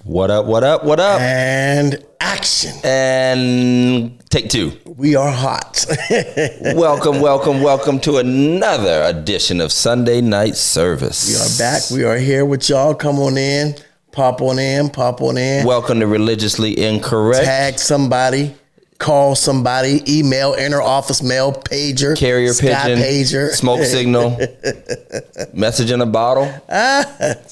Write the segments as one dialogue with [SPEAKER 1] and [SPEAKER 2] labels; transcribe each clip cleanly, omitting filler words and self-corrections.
[SPEAKER 1] What up, what up, what up?
[SPEAKER 2] And action.
[SPEAKER 1] And take two.
[SPEAKER 2] We are hot.
[SPEAKER 1] Welcome to another edition of Sunday Night Service.
[SPEAKER 2] We are back. We are here with y'all. Come on in. Pop on in.
[SPEAKER 1] Welcome to Religiously Incorrect.
[SPEAKER 2] Tag somebody. Call somebody. Email, inner office mail, pager.
[SPEAKER 1] Carrier
[SPEAKER 2] sky
[SPEAKER 1] pigeon.
[SPEAKER 2] Pager.
[SPEAKER 1] Smoke signal. Message in a bottle.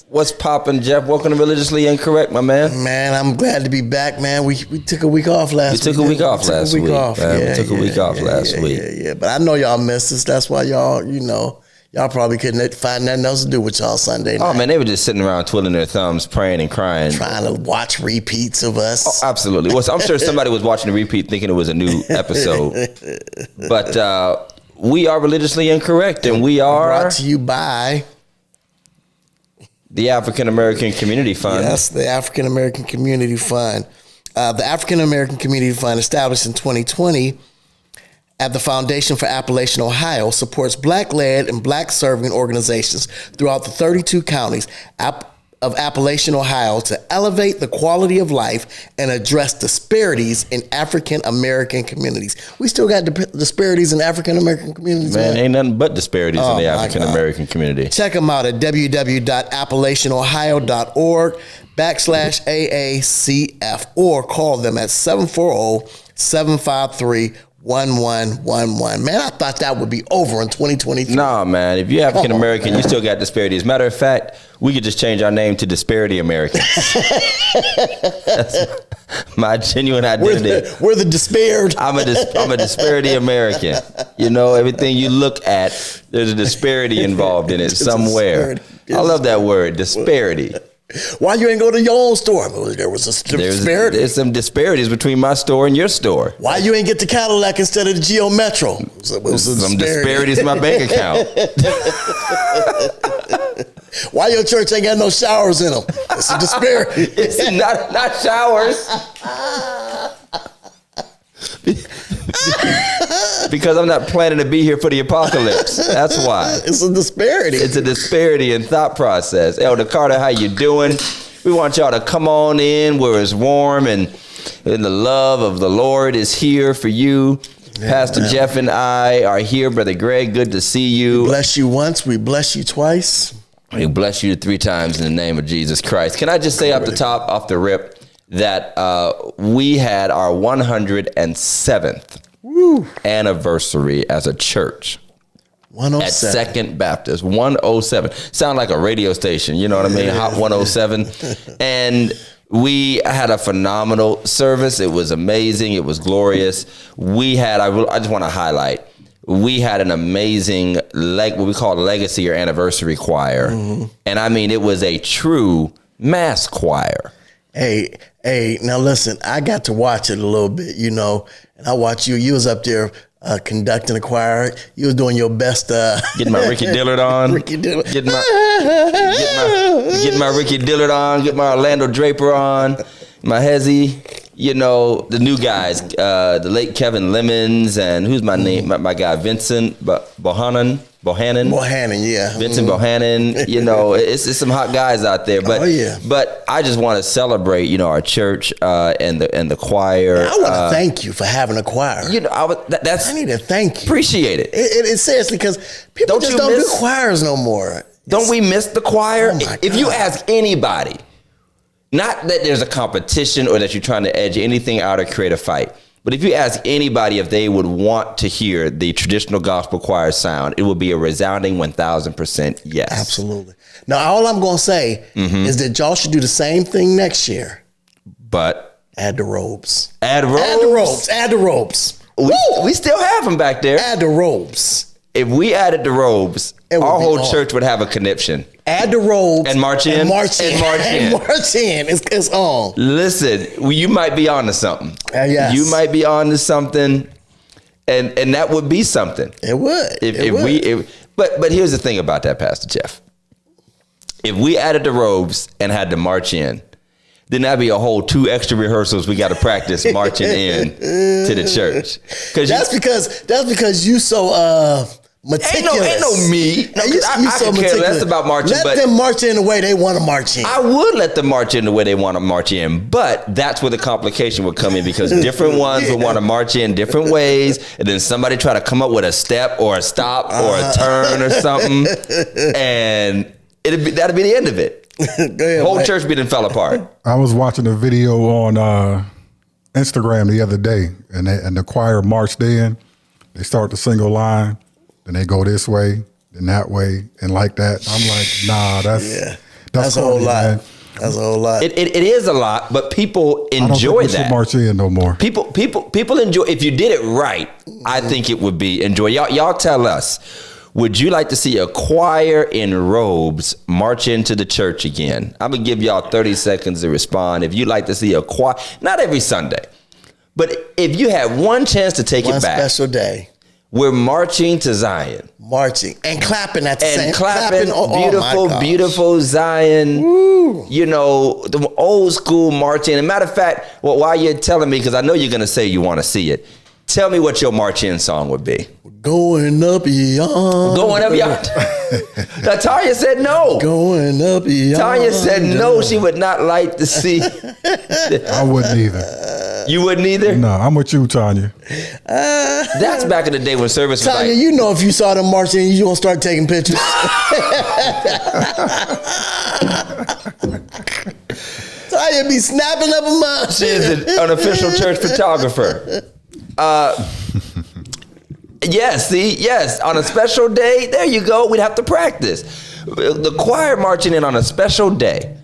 [SPEAKER 1] What's poppin', Jeff? Welcome to Religiously Incorrect, my man.
[SPEAKER 2] Man, I'm glad to be back, man. We took a week off last week.
[SPEAKER 1] We took a week off last week.
[SPEAKER 2] We took a week off
[SPEAKER 1] last week.
[SPEAKER 2] Yeah. But I know y'all missed us. That's why y'all, y'all probably couldn't find nothing else to do with y'all Sunday night.
[SPEAKER 1] Oh, man, they were just sitting around twiddling their thumbs, praying and crying.
[SPEAKER 2] Trying to watch repeats of us.
[SPEAKER 1] Oh, absolutely. Well, I'm sure somebody was watching the repeat thinking it was a new episode. But we are Religiously Incorrect, and we are...
[SPEAKER 2] Brought to you by...
[SPEAKER 1] the African American Community Fund.
[SPEAKER 2] Yes, the African American Community Fund. The African American Community Fund, established in 2020 at the Foundation for Appalachian Ohio, supports Black-led and Black-serving organizations throughout the 32 counties of Appalachian Ohio to elevate the quality of life and address disparities in African American communities. We still got disparities in African American communities, man.
[SPEAKER 1] Ain't nothing but disparities in the African American community.
[SPEAKER 2] Check them out at www.appalachianohio.org/AACF or call them at 740-753-1111. Man, I thought that would be over in 2023.
[SPEAKER 1] Nah, man. If you're African American, you still got disparities. Matter of fact, we could just change our name to Disparity Americans. That's my genuine identity.
[SPEAKER 2] We're the despaired.
[SPEAKER 1] I'm a Disparity American. You know, everything you look at, there's a disparity involved in it somewhere. I love that word, disparity.
[SPEAKER 2] Why you ain't go to your own store? There was a disparity.
[SPEAKER 1] There's some disparities between my store and your store.
[SPEAKER 2] Why you ain't get the Cadillac instead of the Geo Metro?
[SPEAKER 1] Some disparities in my bank account.
[SPEAKER 2] Why your church ain't got no showers in them? It's a disparity.
[SPEAKER 1] It's not showers. Because I'm not planning to be here for the apocalypse. That's why.
[SPEAKER 2] It's a disparity.
[SPEAKER 1] It's a disparity in thought process. Elder Carter, how you doing? We want y'all to come on in where it's warm and the love of the Lord is here for you. Yeah, Pastor Jeff and I are here. Brother Greg, good to see you.
[SPEAKER 2] We bless you once. We bless you twice.
[SPEAKER 1] We bless you 3 times in the name of Jesus Christ. Can I just say off the top, off the rip, that we had our 107th anniversary as a church
[SPEAKER 2] 107
[SPEAKER 1] at Second Baptist. 107 sound like a radio station, you know what I mean? Hot 107. And we had a phenomenal service. It was amazing. It was glorious. We had, I just want to highlight, we had an amazing what we call legacy or anniversary choir. And I mean, it was a true mass choir.
[SPEAKER 2] Hey, now listen, I got to watch it a little bit, and I watched you. You was up there conducting the choir. You was doing your best.
[SPEAKER 1] Getting my Ricky Dillard on.
[SPEAKER 2] Ricky Dillard.
[SPEAKER 1] Getting my Ricky Dillard on. Get my Orlando Draper on. My Hezzy. The new guys, the late Kevin Lemons, and who's my name? My guy, Vincent Bohannon,
[SPEAKER 2] yeah.
[SPEAKER 1] Vincent Bohannon, it's some hot guys out there. But but I just want to celebrate, our church and the choir.
[SPEAKER 2] I want to thank you for having a choir.
[SPEAKER 1] I
[SPEAKER 2] need to thank you.
[SPEAKER 1] Appreciate it.
[SPEAKER 2] It's seriously, because people don't do choirs no more.
[SPEAKER 1] Don't we miss the choir?
[SPEAKER 2] Oh
[SPEAKER 1] if you ask anybody, not that there's a competition or that you're trying to edge anything out or create a fight, but if you ask anybody if they would want to hear the traditional gospel choir sound, it would be a resounding 1,000% yes.
[SPEAKER 2] Absolutely. Now, all I'm going to say is that y'all should do the same thing next year.
[SPEAKER 1] But
[SPEAKER 2] add the robes.
[SPEAKER 1] Add the ropes. We still have them back there.
[SPEAKER 2] Add the robes.
[SPEAKER 1] If we added the robes, our whole church would have a conniption.
[SPEAKER 2] Add the robes.
[SPEAKER 1] And march in.
[SPEAKER 2] And march in. It's on. Listen,
[SPEAKER 1] you might be on to something.
[SPEAKER 2] Yes.
[SPEAKER 1] You might be on to something. And that would be something.
[SPEAKER 2] It would.
[SPEAKER 1] But here's the thing about that, Pastor Jeff. If we added the robes and had to march in, then that'd be a whole 2 extra rehearsals we got to practice marching in to the church.
[SPEAKER 2] That's because you so Meticulous.
[SPEAKER 1] Ain't no me. No,
[SPEAKER 2] You
[SPEAKER 1] I
[SPEAKER 2] so
[SPEAKER 1] can care
[SPEAKER 2] meticulous.
[SPEAKER 1] less about marching.
[SPEAKER 2] Let them march in the way they want to march in.
[SPEAKER 1] I would let them march in the way they want to march in, but that's where the complication would come in because different ones would want to march in different ways, and then somebody try to come up with a step or a stop or a turn or something, and that'd be the end of it.
[SPEAKER 2] Go ahead,
[SPEAKER 1] Whole
[SPEAKER 2] Mike.
[SPEAKER 1] church being fell apart.
[SPEAKER 3] I was watching a video on Instagram the other day, and the choir marched in. They start the single line, then they go this way, then that way, and like that. I'm like, nah, that's
[SPEAKER 2] a whole
[SPEAKER 3] corny,
[SPEAKER 2] lot.
[SPEAKER 3] man.
[SPEAKER 2] That's a whole lot.
[SPEAKER 1] It is a lot, but people
[SPEAKER 3] I don't
[SPEAKER 1] enjoy
[SPEAKER 3] think we should
[SPEAKER 1] that.
[SPEAKER 3] march in no more.
[SPEAKER 1] People enjoy. If you did it right, I think it would be enjoy. Y'all tell us. Would you like to see a choir in robes march into the church again? I'm gonna give y'all 30 seconds to respond. If you'd like to see a choir, not every Sunday, but if you had one chance to take
[SPEAKER 2] One
[SPEAKER 1] it back,
[SPEAKER 2] special day.
[SPEAKER 1] we're marching to Zion
[SPEAKER 2] Marching and clapping at the same
[SPEAKER 1] and clapping,
[SPEAKER 2] oh my
[SPEAKER 1] beautiful,
[SPEAKER 2] gosh.
[SPEAKER 1] beautiful Zion. You know, the old school marching. As a matter of fact, well, while you're telling me, because I know you're gonna say you want to see it, tell me what your march-in song would be.
[SPEAKER 2] Going up beyond.
[SPEAKER 1] Going up yonder. Now, Tanya said no.
[SPEAKER 2] Going up beyond.
[SPEAKER 1] Tanya said no, she would not like to see.
[SPEAKER 3] I wouldn't either.
[SPEAKER 1] You wouldn't either?
[SPEAKER 3] No, I'm with you, Tanya.
[SPEAKER 1] That's back in the day when service was
[SPEAKER 2] Tanya,
[SPEAKER 1] like,
[SPEAKER 2] you know if you saw them marching, you gonna start taking pictures. Tanya be snapping up a mug.
[SPEAKER 1] she is an official church photographer. Yes, on a special day, there you go, we'd have to practice. The choir marching in on a special day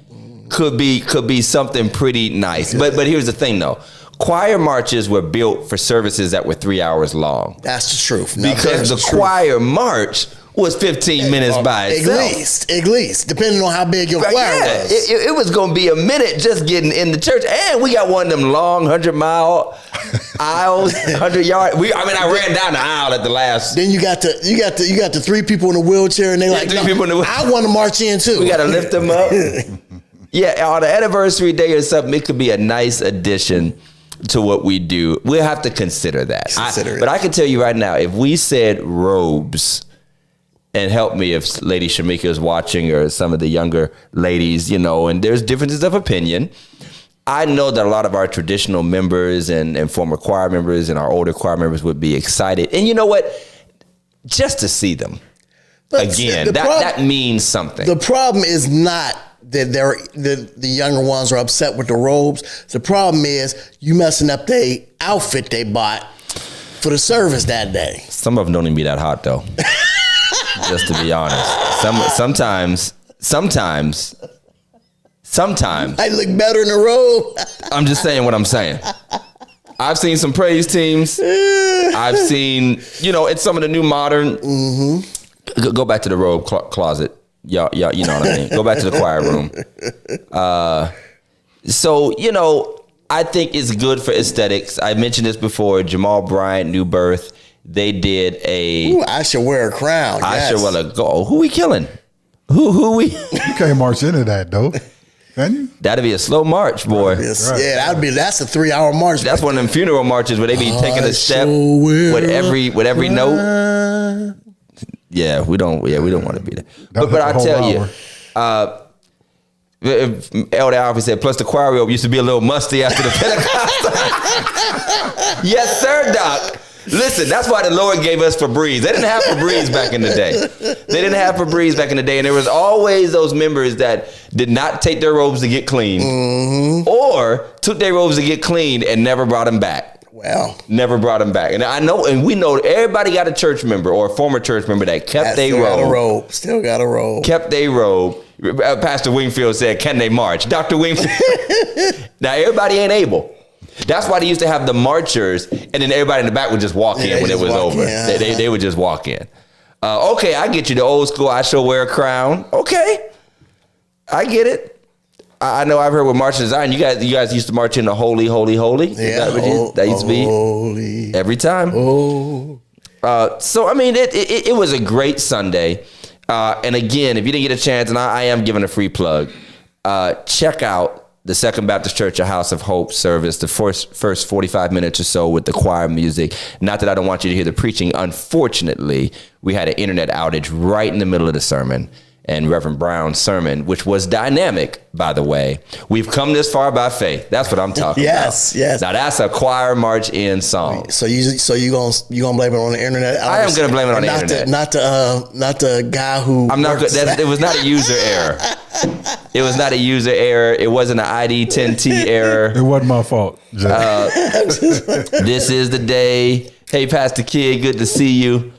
[SPEAKER 1] could be something pretty nice. But here's the thing though. Choir marches were built for services that were 3 hours long.
[SPEAKER 2] That's the truth. Now,
[SPEAKER 1] Because
[SPEAKER 2] that's
[SPEAKER 1] the
[SPEAKER 2] truth.
[SPEAKER 1] choir march was 15 minutes by itself.
[SPEAKER 2] At least, depending on how big your choir
[SPEAKER 1] Yeah,
[SPEAKER 2] was.
[SPEAKER 1] it was going to be a minute just getting in the church. And we got one of them long 100-mile aisles, 100-yard. I ran down the aisle at the last.
[SPEAKER 2] Then you got the three people in a wheelchair, and they like,
[SPEAKER 1] three
[SPEAKER 2] no,
[SPEAKER 1] people in the wheelchair.
[SPEAKER 2] I want to march in too.
[SPEAKER 1] We got to lift them up. Yeah, on the anniversary day or something, it could be a nice addition to what we do. We'll have to consider that. But I can tell you right now, if we said robes, and help me if Lady Shamika is watching or some of the younger ladies, and there's differences of opinion. I know that a lot of our traditional members and former choir members and our older choir members would be excited. And you know what? Just to see them again, that means something.
[SPEAKER 2] The problem is not that the younger ones are upset with the robes. The problem is you messing up the outfit they bought for the service that day.
[SPEAKER 1] Some of them don't even be that hot though. Just to be honest, sometimes
[SPEAKER 2] I look better in a robe.
[SPEAKER 1] I'm just saying what I'm saying. I've seen some praise teams. I've seen, in some of the new modern. Go back to the robe closet. Y'all, you know what I mean. Go back to the choir room. So I think it's good for aesthetics. I mentioned this before. Jamal Bryant, New Birth. They did a.
[SPEAKER 2] Ooh, I should wear a crown.
[SPEAKER 1] I
[SPEAKER 2] yes.
[SPEAKER 1] should wear a go. Who we killing? Who we?
[SPEAKER 3] You can't march into that though, can you?
[SPEAKER 1] That'd be a slow march, boy.
[SPEAKER 2] Yes,
[SPEAKER 3] Right.
[SPEAKER 2] yeah, that's a 3-hour march.
[SPEAKER 1] That's one of them funeral marches where they be taking a step
[SPEAKER 2] will
[SPEAKER 1] with every note. Yeah, we don't want to be there. But I tell you, Elder Alfie said, plus the choir robe used to be a little musty after the Pentecost. Yes, sir, Doc. Listen, that's why the Lord gave us Febreze. They didn't have Febreze back in the day. And there was always those members that did not take their robes to get clean or took their robes to get clean and never brought them back.
[SPEAKER 2] Well,
[SPEAKER 1] Never brought them back. And we know everybody got a church member or a former church member that kept their robe.
[SPEAKER 2] Still got a robe.
[SPEAKER 1] Kept their robe. Pastor Wingfield said, can they march? Dr. Wingfield. Now, everybody ain't able. That's why they used to have the marchers, and then everybody in the back would just walk in when it was over. They would just walk in. Okay, I get you. The old school, I shall wear a crown. Okay, I get it. I know I've heard with March in Zion, you guys used to march in the holy, holy, holy.
[SPEAKER 2] Yeah,
[SPEAKER 1] that used to be
[SPEAKER 2] holy.
[SPEAKER 1] every time.
[SPEAKER 2] Oh.
[SPEAKER 1] So, I mean, it was a great Sunday. And again, if you didn't get a chance, and I am giving a free plug, check out the Second Baptist Church, a House of Hope service, the first 45 minutes or so with the choir music. Not that I don't want you to hear the preaching. Unfortunately, we had an internet outage right in the middle of the sermon. And Reverend Brown's sermon, which was dynamic, by the way. We've come this far by faith. That's what I'm talking about.
[SPEAKER 2] Yes.
[SPEAKER 1] Now that's a choir march in song.
[SPEAKER 2] So you gonna blame it on the internet?
[SPEAKER 1] I am gonna blame it on the internet.
[SPEAKER 2] Not the guy who.
[SPEAKER 1] I'm not good. It was not a user error. It was not a user error. It wasn't an ID 10T error.
[SPEAKER 3] It wasn't my fault.
[SPEAKER 1] This is the day. Hey, Pastor Kid, good to see you.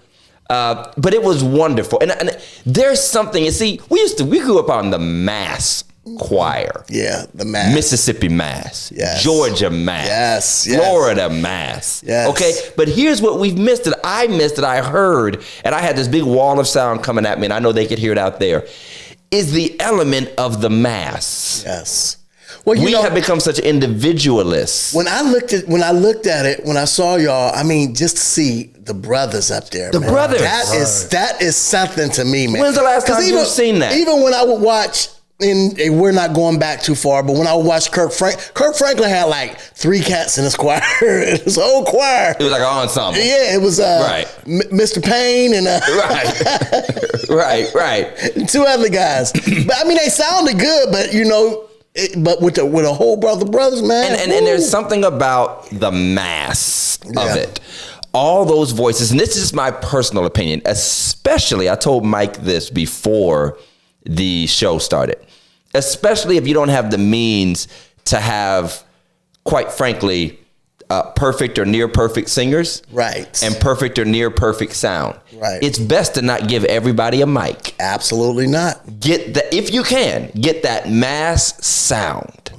[SPEAKER 1] But it was wonderful. And there's something, you see, we grew up on the Mass choir.
[SPEAKER 2] Yeah, the Mass.
[SPEAKER 1] Mississippi Mass.
[SPEAKER 2] Yes.
[SPEAKER 1] Georgia Mass.
[SPEAKER 2] Yes.
[SPEAKER 1] Florida Mass.
[SPEAKER 2] Yes.
[SPEAKER 1] Okay, but here's what we've missed that I missed that I heard, and I had this big wall of sound coming at me, and I know they could hear it out there, is the element of the Mass.
[SPEAKER 2] Yes. Well,
[SPEAKER 1] we have become such individualists.
[SPEAKER 2] When I looked at it, when I saw y'all, I mean, just to see the brothers up there,
[SPEAKER 1] The brothers.
[SPEAKER 2] that is something to me, man.
[SPEAKER 1] When's the last time you've seen that?
[SPEAKER 2] Even when I would watch, and we're not going back too far, but when I would watch Kirk Franklin had like 3 cats in his choir, his whole choir.
[SPEAKER 1] It was like an ensemble.
[SPEAKER 2] Yeah, it was
[SPEAKER 1] right.
[SPEAKER 2] Mr. Payne and
[SPEAKER 1] right.
[SPEAKER 2] and 2 other guys. But I mean, they sounded good, but you know. But with a whole brothers, man.
[SPEAKER 1] And there's something about the mass of it. All those voices, and this is my personal opinion, especially, I told Mike this before the show started, especially if you don't have the means to have, quite frankly, perfect or near perfect singers.
[SPEAKER 2] Right.
[SPEAKER 1] And perfect or near perfect sound.
[SPEAKER 2] Right.
[SPEAKER 1] It's best to not give everybody a mic.
[SPEAKER 2] Absolutely not.
[SPEAKER 1] If you can, get that mass sound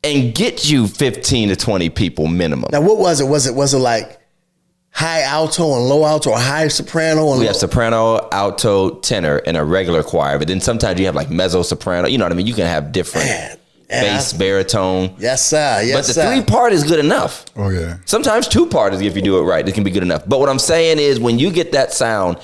[SPEAKER 1] and get you 15 to 20 people minimum.
[SPEAKER 2] Now, what was it? Was it like high alto and low alto, or high soprano? And
[SPEAKER 1] we have soprano, alto, tenor in a regular choir, but then sometimes you have like mezzo soprano. You know what I mean? You can have different bass, baritone.
[SPEAKER 2] Yes, sir.
[SPEAKER 1] But the 3-part is good enough.
[SPEAKER 3] Oh, yeah.
[SPEAKER 1] Sometimes 2-part, if you do it right, it can be good enough. But what I'm saying is when you get that sound,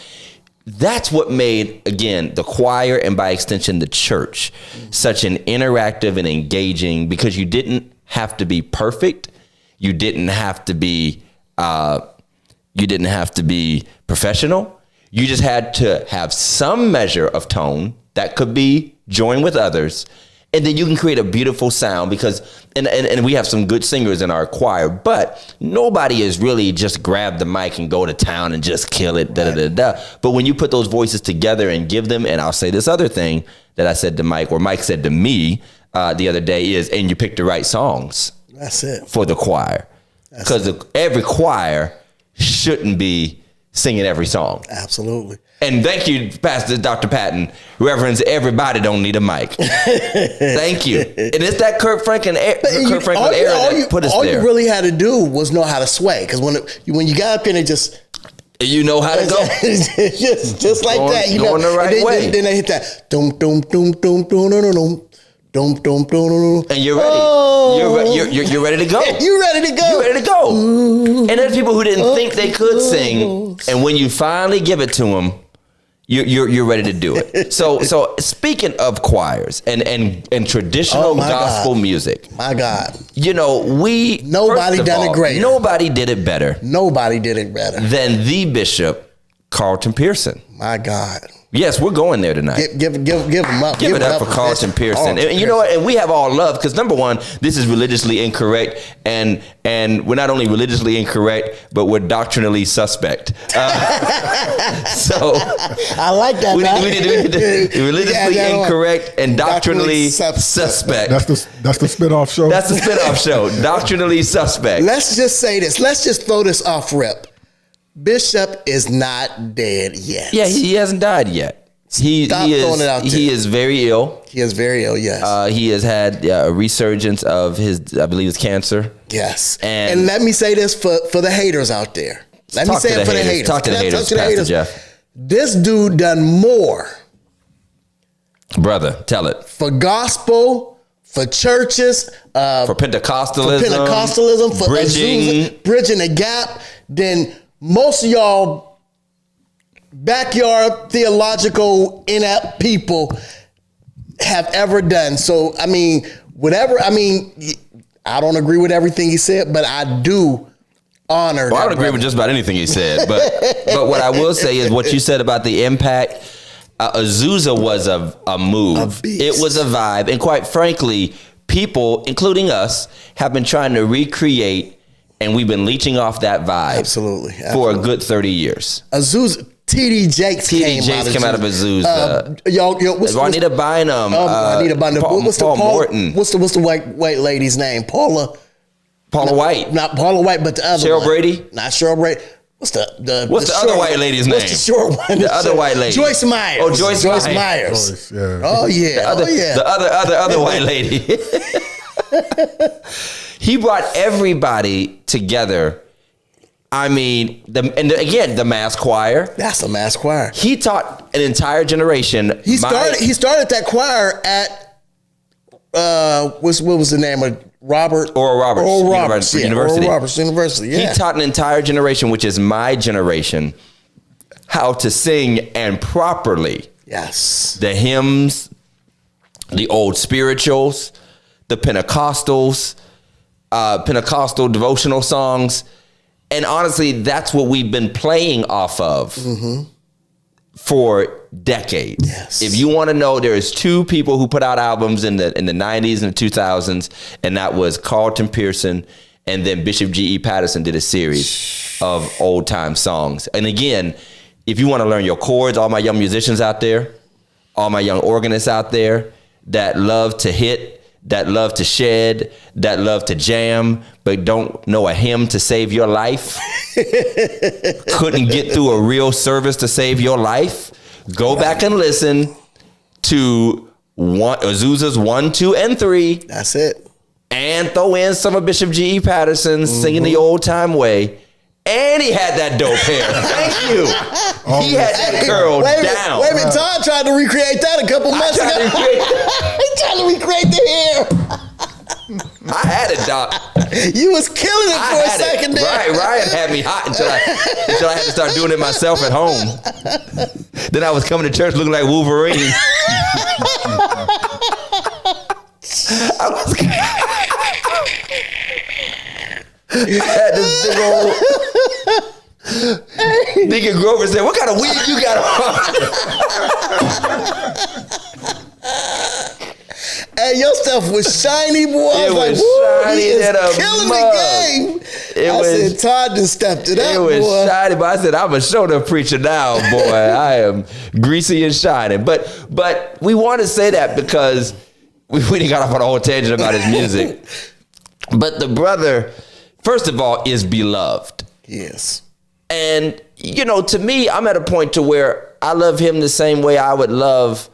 [SPEAKER 1] that's what made, again, the choir and by extension the church such an interactive and engaging, because you didn't have to be perfect. You didn't have to be professional. You just had to have some measure of tone that could be joined with others. And then you can create a beautiful sound because, and we have some good singers in our choir, but nobody is really just grab the mic and go to town and just kill it, But when you put those voices together and give them, and I'll say this other thing that I said to Mike, or Mike said to me the other day is, and you pick the right songs.
[SPEAKER 2] That's it.
[SPEAKER 1] For the choir. Because every choir shouldn't be singing every song.
[SPEAKER 2] Absolutely.
[SPEAKER 1] And thank you, Pastor Dr. Patton. Reverends, everybody don't need a mic. Thank you. And it's that Kirk Franklin era that put us there.
[SPEAKER 2] All you really had to do was know how to sway. Because when you got up in it, just...
[SPEAKER 1] You know how to go.
[SPEAKER 2] just like that. You
[SPEAKER 1] going
[SPEAKER 2] know,
[SPEAKER 1] the right way.
[SPEAKER 2] Then they hit that. Dum, dum, dum, dum, dum, dum, dum. Dum, dum, dum, dum.
[SPEAKER 1] And you're ready.
[SPEAKER 2] Oh.
[SPEAKER 1] You're ready to go.
[SPEAKER 2] You're ready to go.
[SPEAKER 1] You're ready to go. And there's people who didn't think they could sing. And when you finally give it to them, you're ready to do it. So speaking of choirs and traditional gospel music,
[SPEAKER 2] my God,
[SPEAKER 1] you know,
[SPEAKER 2] nobody done it greater.
[SPEAKER 1] Nobody did it better.
[SPEAKER 2] Nobody did it better
[SPEAKER 1] than the Bishop Carlton Pearson.
[SPEAKER 2] My God.
[SPEAKER 1] Yes, we're going there tonight.
[SPEAKER 2] Give him up.
[SPEAKER 1] Give it up for Carlton Pearson. And you know what? And we have all love because, number one, this is religiously incorrect. And we're not only religiously incorrect, but we're doctrinally suspect. So
[SPEAKER 2] I like that.
[SPEAKER 1] We need to religiously incorrect and doctrinally suspect.
[SPEAKER 3] That's the spinoff show.
[SPEAKER 1] That's the spinoff show. Doctrinally suspect.
[SPEAKER 2] Let's just say this. Let's just throw this off rip. Bishop is not dead yet.
[SPEAKER 1] Yeah, he hasn't died yet. He is very ill.
[SPEAKER 2] He is very ill, yes.
[SPEAKER 1] He has had a resurgence of his, I believe it's cancer.
[SPEAKER 2] Yes. And let me say this for the haters out there. Let me say it for the haters.
[SPEAKER 1] Talk to the haters, Pastor Jeff.
[SPEAKER 2] This dude done more.
[SPEAKER 1] Brother, tell it.
[SPEAKER 2] For gospel, for churches.
[SPEAKER 1] For Pentecostalism.
[SPEAKER 2] For bridging the gap than most of y'all backyard theological inept people have ever done. So, I mean, whatever, I mean, I don't agree with everything he said, but I do honor.
[SPEAKER 1] Well, I don't agree with just about anything he said, but what I will say is what you said about the impact. Azusa was a move. It was a vibe, and quite frankly, people, including us, have been trying to recreate, and we've been leeching off that vibe
[SPEAKER 2] Absolutely.
[SPEAKER 1] for a good 30 years.
[SPEAKER 2] Azusa. TD Jakes came out of
[SPEAKER 1] Azusa.
[SPEAKER 2] What's
[SPEAKER 1] Juanita Bynum.
[SPEAKER 2] Juanita Bynum. What's
[SPEAKER 1] Paul Morton.
[SPEAKER 2] What's the white lady's name? Paula
[SPEAKER 1] White.
[SPEAKER 2] Not Paula White, but the other
[SPEAKER 1] Cheryl
[SPEAKER 2] one.
[SPEAKER 1] Brady.
[SPEAKER 2] Not Cheryl Brady. What's the
[SPEAKER 1] other white lady's name?
[SPEAKER 2] What's the short one?
[SPEAKER 1] The other white lady.
[SPEAKER 2] Joyce Myers.
[SPEAKER 1] Oh, Joyce Myers.
[SPEAKER 3] Joyce, yeah.
[SPEAKER 2] Oh yeah.
[SPEAKER 1] The other white lady. He brought everybody together. I mean, the mass choir.
[SPEAKER 2] That's a mass choir.
[SPEAKER 1] He taught an entire generation.
[SPEAKER 2] He started that choir at what was the name of Oral Roberts University. Yeah.
[SPEAKER 1] He taught an entire generation, which is my generation, how to sing and properly.
[SPEAKER 2] Yes.
[SPEAKER 1] The hymns, the old spirituals, the Pentecostals, Pentecostal devotional songs. And honestly, that's what we've been playing off of for decades.
[SPEAKER 2] Yes.
[SPEAKER 1] If you want to know, there's two people who put out albums in the 90s and the 2000s, and that was Carlton Pearson, and then Bishop G.E. Patterson did a series of old time songs. And again, if you want to learn your chords, all my young musicians out there, all my young organists out there that love to hit, that love to shed, that love to jam, but don't know a hymn to save your life, couldn't get through a real service to save your life, go back and listen to Azusa's 1, 2, and 3.
[SPEAKER 2] That's it.
[SPEAKER 1] And throw in some of Bishop G.E. Patterson singing the old time way. And he had that dope hair. Thank you. He had that curl down.
[SPEAKER 2] Wait a minute. Todd tried to recreate that a couple months ago. He tried to recreate the hair.
[SPEAKER 1] I had it, Doc.
[SPEAKER 2] You was killing it for a second there.
[SPEAKER 1] Right, Ryan had me hot until I had to start doing it myself at home. Then I was coming to church looking like Wolverine. I had this big old Deacon Grover said, "What kind of wig you got on?"
[SPEAKER 2] Hey, your stuff was shiny, boy.
[SPEAKER 1] It was shiny
[SPEAKER 2] he is
[SPEAKER 1] than a
[SPEAKER 2] killing
[SPEAKER 1] mug.
[SPEAKER 2] the game. I said, Todd just stepped it up,
[SPEAKER 1] It was
[SPEAKER 2] boy.
[SPEAKER 1] shiny, but I said, I'm a shoulder preacher now, boy. I am greasy and shining. But we want to say that because we didn't got off on a whole tangent about his music. But the brother, first of all, is beloved.
[SPEAKER 2] Yes.
[SPEAKER 1] And, you know, to me, I'm at a point to where I love him the same way I would love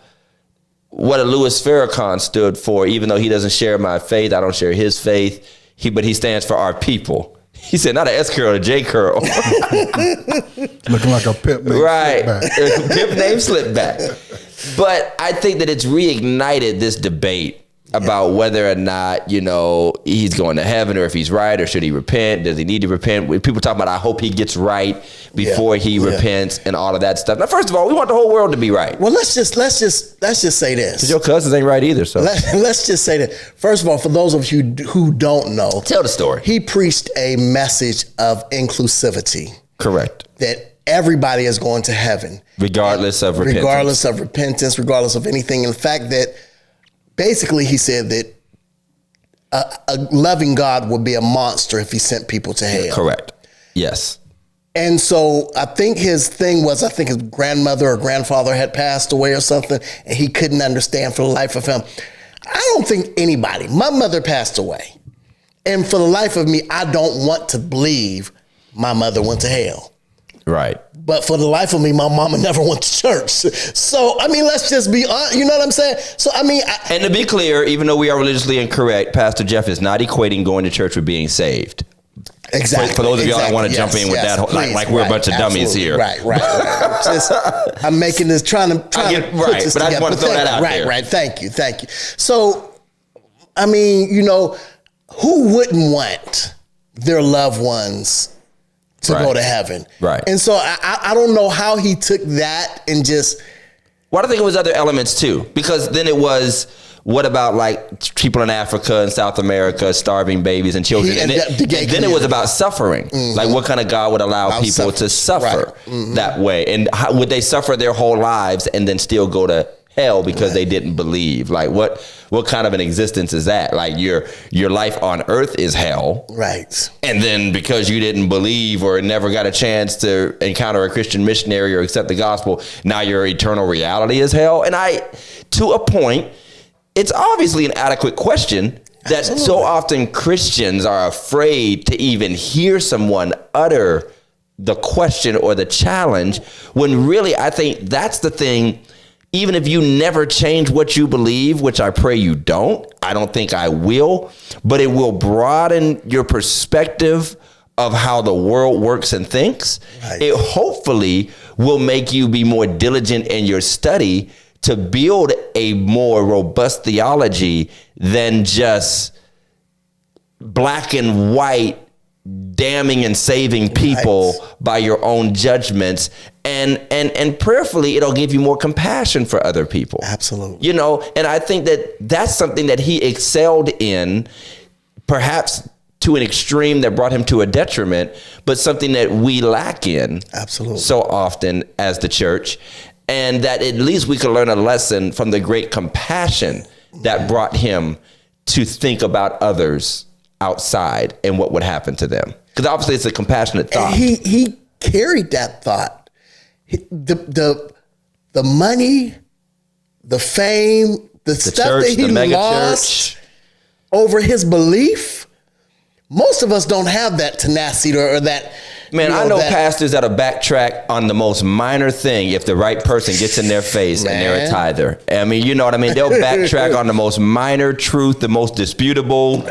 [SPEAKER 1] what a Louis Farrakhan stood for, even though he doesn't share my faith. I don't share his faith. But he stands for our people. He said, not an S curl, a J curl.
[SPEAKER 3] Looking like a pimp named
[SPEAKER 1] right.
[SPEAKER 3] Slipback.
[SPEAKER 1] Pimp named Slipback. But I think that it's reignited this debate about whether or not, you know, he's going to heaven or if he's right or should he repent? Does he need to repent? People talk about, I hope he gets right before he repents and all of that stuff. Now, first of all, we want the whole world to be right.
[SPEAKER 2] Well, let's just say this.
[SPEAKER 1] Your cousins ain't right either, so.
[SPEAKER 2] Let's just say that. First of all, for those of you who don't know,
[SPEAKER 1] Tell the story.
[SPEAKER 2] He preached a message of inclusivity.
[SPEAKER 1] Correct.
[SPEAKER 2] That everybody is going to heaven.
[SPEAKER 1] Regardless of repentance.
[SPEAKER 2] Regardless of repentance, regardless of anything. In fact, that basically he said that a loving God would be a monster if he sent people to hell.
[SPEAKER 1] Correct. Yes.
[SPEAKER 2] And so I think his thing was, his grandmother or grandfather had passed away or something, and he couldn't understand for the life of him. I don't think anybody, my mother passed away. And for the life of me, I don't want to believe my mother went to hell.
[SPEAKER 1] Right.
[SPEAKER 2] But for the life of me, my mama never went to church. So, I mean, let's just be honest. You know what I'm saying? So, I mean.
[SPEAKER 1] And to be clear, even though we are religiously incorrect, Pastor Jeff is not equating going to church with being saved.
[SPEAKER 2] Exactly.
[SPEAKER 1] For those of y'all that want to jump in with that, like we're a bunch of dummies here.
[SPEAKER 2] Right. Just, I'm making this, trying to put this
[SPEAKER 1] but
[SPEAKER 2] together.
[SPEAKER 1] I just want to throw that out there.
[SPEAKER 2] Right. Thank you. So, I mean, you know, who wouldn't want their loved ones to go to heaven?
[SPEAKER 1] Right.
[SPEAKER 2] And so I don't know how he took that and just
[SPEAKER 1] Well, I think it was other elements too, because then it was, what about like people in Africa and South America starving babies and children? And then it was about suffering. Like, what kind of God would allow people to suffer that way? And how, would they suffer their whole lives and then still go to hell because they didn't believe? Like, what kind of an existence is that? Like, your life on earth is hell.
[SPEAKER 2] Right.
[SPEAKER 1] And then because you didn't believe or never got a chance to encounter a Christian missionary or accept the gospel, now your eternal reality is hell. And to a point, it's obviously an adequate question that so often Christians are afraid to even hear someone utter the question or the challenge, when really I think that's the thing. Even if you never change what you believe, which I pray you don't, I don't think I will, but it will broaden your perspective of how the world works and thinks. Right. It hopefully will make you be more diligent in your study to build a more robust theology than just black and white damning and saving people by your own judgments. And prayerfully, it'll give you more compassion for other people.
[SPEAKER 2] Absolutely.
[SPEAKER 1] You know, and I think that that's something that he excelled in, perhaps to an extreme that brought him to a detriment, but something that we lack in so often as the church. And that at least we could learn a lesson from the great compassion that brought him to think about others outside and what would happen to them. Because obviously it's a compassionate thought.
[SPEAKER 2] And he carried that thought. The money, the fame, the stuff
[SPEAKER 1] church,
[SPEAKER 2] that he lost over his belief. Most of us don't have that tenacity or that.
[SPEAKER 1] Man, I know pastors that'll backtrack on the most minor thing if the right person gets in their face and they're a tither. I mean, you know what I mean? They'll backtrack on the most minor truth, the most disputable,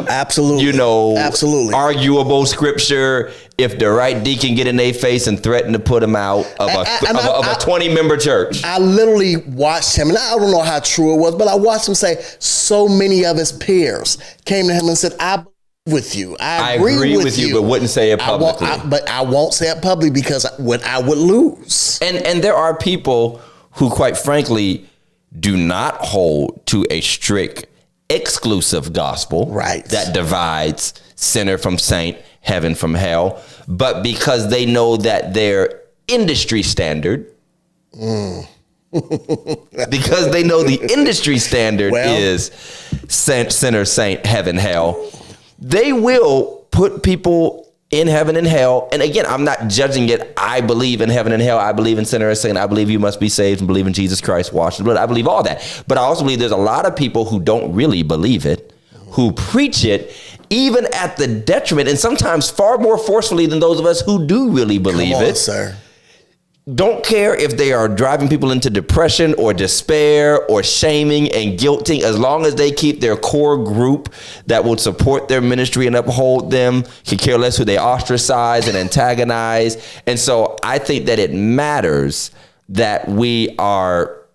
[SPEAKER 1] arguable scripture. If the right deacon get in their face and threaten to put him out of a 20-member church.
[SPEAKER 2] I literally watched him, and I don't know how true it was, but I watched him say so many of his peers came to him and said, I with you. I agree with you,
[SPEAKER 1] but wouldn't say it publicly.
[SPEAKER 2] But I won't say it publicly because I would lose.
[SPEAKER 1] And there are people who, quite frankly, do not hold to a strict, exclusive gospel that divides sinner from saint, heaven from hell, but because they know that their industry standard, because they know the industry standard is sinner, saint, heaven, hell, they will put people in heaven and hell. And again, I'm not judging it. I believe in heaven and hell. I believe in sinner and saint. I believe you must be saved and believe in Jesus Christ, washed in blood. I believe all that. But I also believe there's a lot of people who don't really believe it, who preach it, even at the detriment, and sometimes far more forcefully than those of us who do really believe it.
[SPEAKER 2] Sir.
[SPEAKER 1] Don't care if they are driving people into depression or despair or shaming and guilting, as long as they keep their core group that will support their ministry and uphold them, can care less who they ostracize and antagonize. And so I think that it matters that we are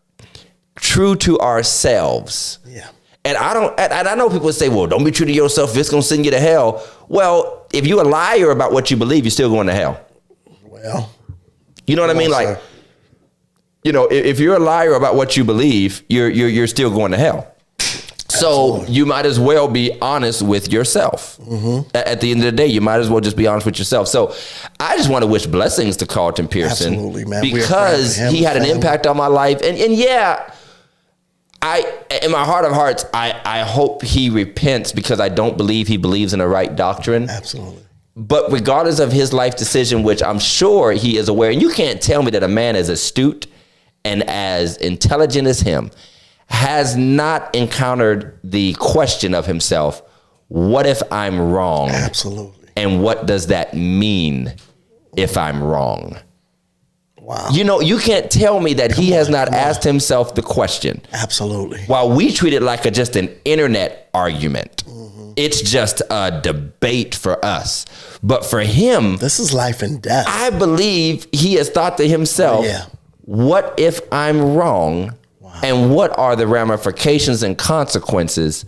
[SPEAKER 1] true to ourselves.
[SPEAKER 2] Yeah.
[SPEAKER 1] And I know people say, well, don't be true to yourself. It's going to send you to hell. Well, if you're a liar about what you believe, you're still going to hell.
[SPEAKER 2] Well,
[SPEAKER 1] you know what I mean? Like, you know, if you're a liar about what you believe, you're still going to hell. So you might as well be honest with yourself. At the end of the day, you might as well just be honest with yourself. So I just want to wish blessings to Carlton Pearson.
[SPEAKER 2] Absolutely, man.
[SPEAKER 1] Because he had an impact on my life. And yeah, in my heart of hearts, I hope he repents, because I don't believe he believes in the right doctrine.
[SPEAKER 2] Absolutely.
[SPEAKER 1] But regardless of his life decision, which I'm sure he is aware, and you can't tell me that a man as astute and as intelligent as him has not encountered the question of himself, what if I'm wrong?
[SPEAKER 2] Absolutely.
[SPEAKER 1] And what does that mean if I'm wrong?
[SPEAKER 2] Wow.
[SPEAKER 1] You know, you can't tell me that he has not asked himself the question.
[SPEAKER 2] Absolutely.
[SPEAKER 1] While we treat it like just an internet argument. It's just a debate for us. But for him,
[SPEAKER 2] this is life and death.
[SPEAKER 1] I believe he has thought to himself, what if I'm wrong? Wow. And what are the ramifications and consequences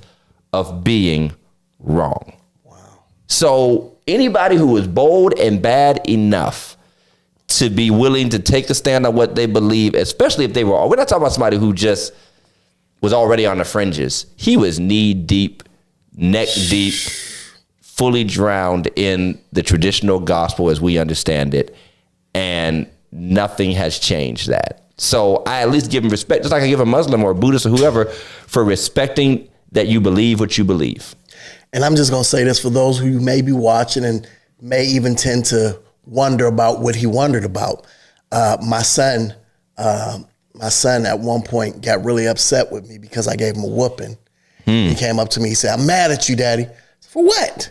[SPEAKER 1] of being wrong?
[SPEAKER 2] Wow.
[SPEAKER 1] So anybody who is bold and bad enough to be willing to take a stand on what they believe, especially if they were, we're not talking about somebody who just was already on the fringes. He was knee deep, neck deep, fully drowned in the traditional gospel as we understand it. And nothing has changed that. So I at least give him respect, just like I give a Muslim or a Buddhist or whoever, for respecting that you believe what you believe.
[SPEAKER 2] And I'm just going to say this for those who may be watching and may even tend to wonder about what he wondered about. My son at one point got really upset with me because I gave him a whooping. He came up to me, he said, "I'm mad at you, Daddy." I said, "For what?"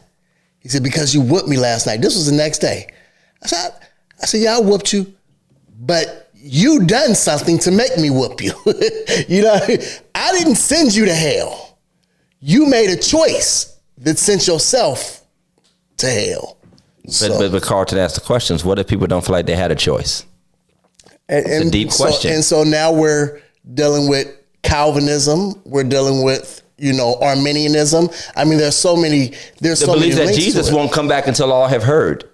[SPEAKER 2] He said, "Because you whooped me last night." This was the next day. I said, "Yeah, I whooped you, but you done something to make me whoop you." You know, I didn't send you to hell. You made a choice that sent yourself to hell.
[SPEAKER 1] But Carlton asked the questions. What if people don't feel like they had a choice? It's a deep question.
[SPEAKER 2] And so now we're dealing with Calvinism. We're dealing with, Arminianism. I mean, there's so many. There's
[SPEAKER 1] the
[SPEAKER 2] so many
[SPEAKER 1] belief that
[SPEAKER 2] links
[SPEAKER 1] Jesus
[SPEAKER 2] to it.
[SPEAKER 1] won't come back until all have heard.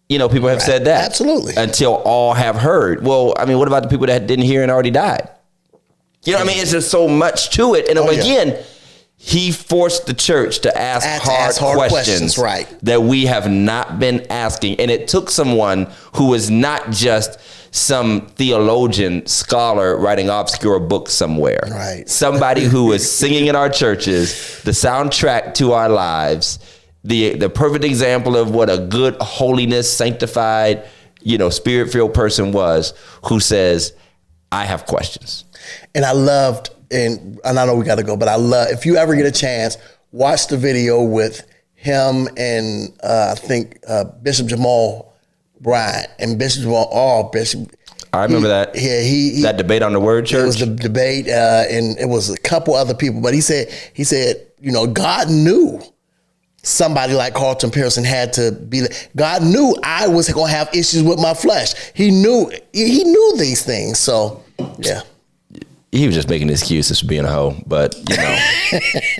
[SPEAKER 1] People have said that.
[SPEAKER 2] Absolutely.
[SPEAKER 1] Until all have heard. Well, I mean, what about the people that didn't hear and already died? It's just so much to it. And again, he forced the church to ask hard questions
[SPEAKER 2] right,
[SPEAKER 1] that we have not been asking. And it took someone who was not just some theologian scholar writing obscure books somewhere.
[SPEAKER 2] Right.
[SPEAKER 1] Somebody who was singing in our churches, the soundtrack to our lives, the perfect example of what a good, holiness, sanctified, spirit-filled person was, who says, "I have questions."
[SPEAKER 2] And I loved, and I know we got to go, but if you ever get a chance, watch the video with him and I think Bishop Jamal Bryant and Bishop Jamal.
[SPEAKER 1] I remember that.
[SPEAKER 2] Yeah,
[SPEAKER 1] that debate on the Word Church.
[SPEAKER 2] It was the debate, and it was a couple other people. But he said, God knew somebody like Carlton Pearson had to be. God knew I was going to have issues with my flesh. He knew these things. So yeah.
[SPEAKER 1] He was just making excuses for being a hoe, but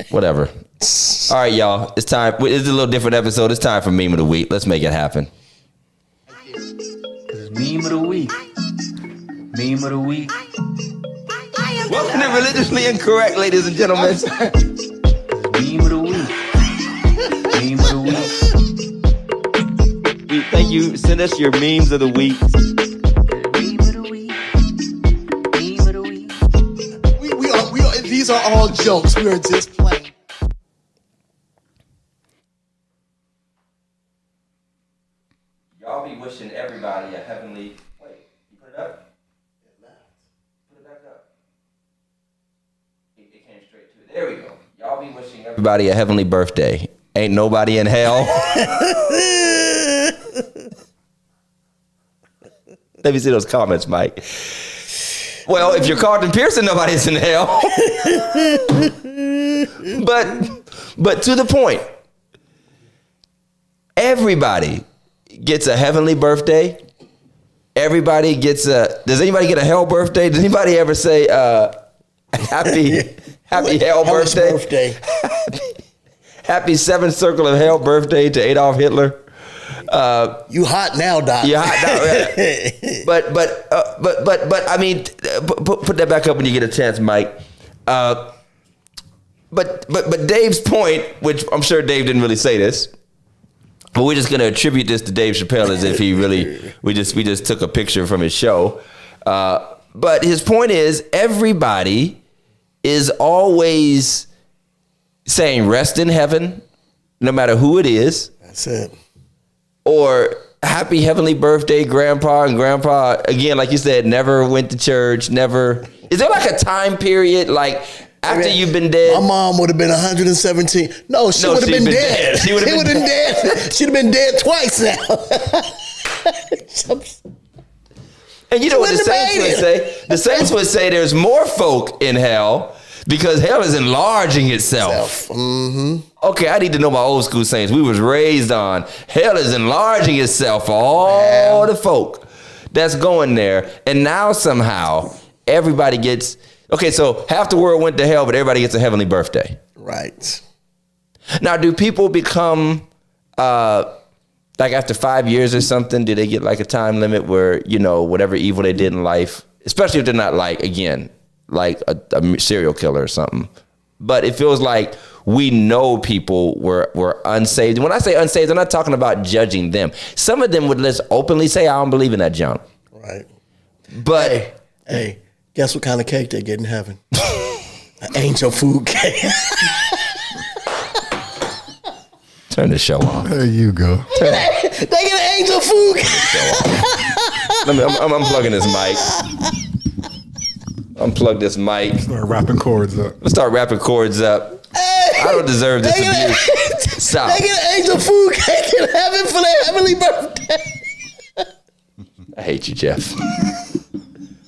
[SPEAKER 1] whatever. All right, y'all. It's time. It's a little different episode. It's time for Meme of the Week. Let's make it happen.
[SPEAKER 4] It's Meme of the Week. Meme of the Week.
[SPEAKER 1] Welcome to Religiously Incorrect, ladies and gentlemen.
[SPEAKER 4] Meme of the Week. Meme of the Week.
[SPEAKER 1] Thank you. Send us your memes of the week.
[SPEAKER 2] These are all jokes. We are just playing.
[SPEAKER 1] Y'all be wishing everybody a heavenly. Wait, you put it up? It left. Put it back up. It came straight to it. There we go. Y'all be wishing everybody a heavenly birthday. Ain't nobody in hell. Let me see those comments, Mike. Well, if you're Carlton Pearson, nobody's in hell. but to the point, everybody gets a heavenly birthday. Everybody gets does anybody get a hell birthday? Does anybody ever say happy hell birthday? Happy seventh circle of hell birthday to Adolf Hitler.
[SPEAKER 2] You hot now, Doc.
[SPEAKER 1] You hot now. Yeah. But I mean, put that back up when you get a chance, Mike. But Dave's point, which I'm sure Dave didn't really say this, but we're just going to attribute this to Dave Chappelle as if he really we just took a picture from his show. But his point is, everybody is always saying rest in heaven, no matter who it is.
[SPEAKER 2] That's it.
[SPEAKER 1] Or happy heavenly birthday, grandpa. And grandpa, again, like you said, never went to church, never. Is there like a time period, like after you've been dead?
[SPEAKER 2] My mom would have been 117. No, she would have been dead. She would have been dead. She'd have been dead twice now.
[SPEAKER 1] And you know what the Saints would say? The Saints would say there's more folk in hell because hell is enlarging itself.
[SPEAKER 2] Mm-hmm.
[SPEAKER 1] Okay, I need to know my old school Saints. We was raised on hell is enlarging itself for all the folk that's going there. And now somehow everybody gets, okay, so half the world went to hell, but everybody gets a heavenly birthday.
[SPEAKER 2] Right.
[SPEAKER 1] Now, do people become Like after 5 years or something, do they get like a time limit where, you know, whatever evil they did in life, especially if they're not like, again, like a serial killer or something. But it feels like we know people were unsaved. And when I say unsaved, I'm not talking about judging them. Some of them would just openly say, I don't believe in that junk.
[SPEAKER 2] Right.
[SPEAKER 1] But
[SPEAKER 2] Hey, guess what kind of cake they get in heaven? An angel food cake.
[SPEAKER 1] turn the show off.
[SPEAKER 3] There you go.
[SPEAKER 2] They get an angel food cake.
[SPEAKER 1] I'm unplugging this mic. Unplug this mic.
[SPEAKER 3] Start rapping chords up.
[SPEAKER 1] Let's start rapping chords up.
[SPEAKER 2] Hey,
[SPEAKER 1] I don't deserve this
[SPEAKER 2] they get
[SPEAKER 1] abuse. Stop.
[SPEAKER 2] They get an angel food cake in heaven for their heavenly birthday.
[SPEAKER 1] I hate you, Jeff.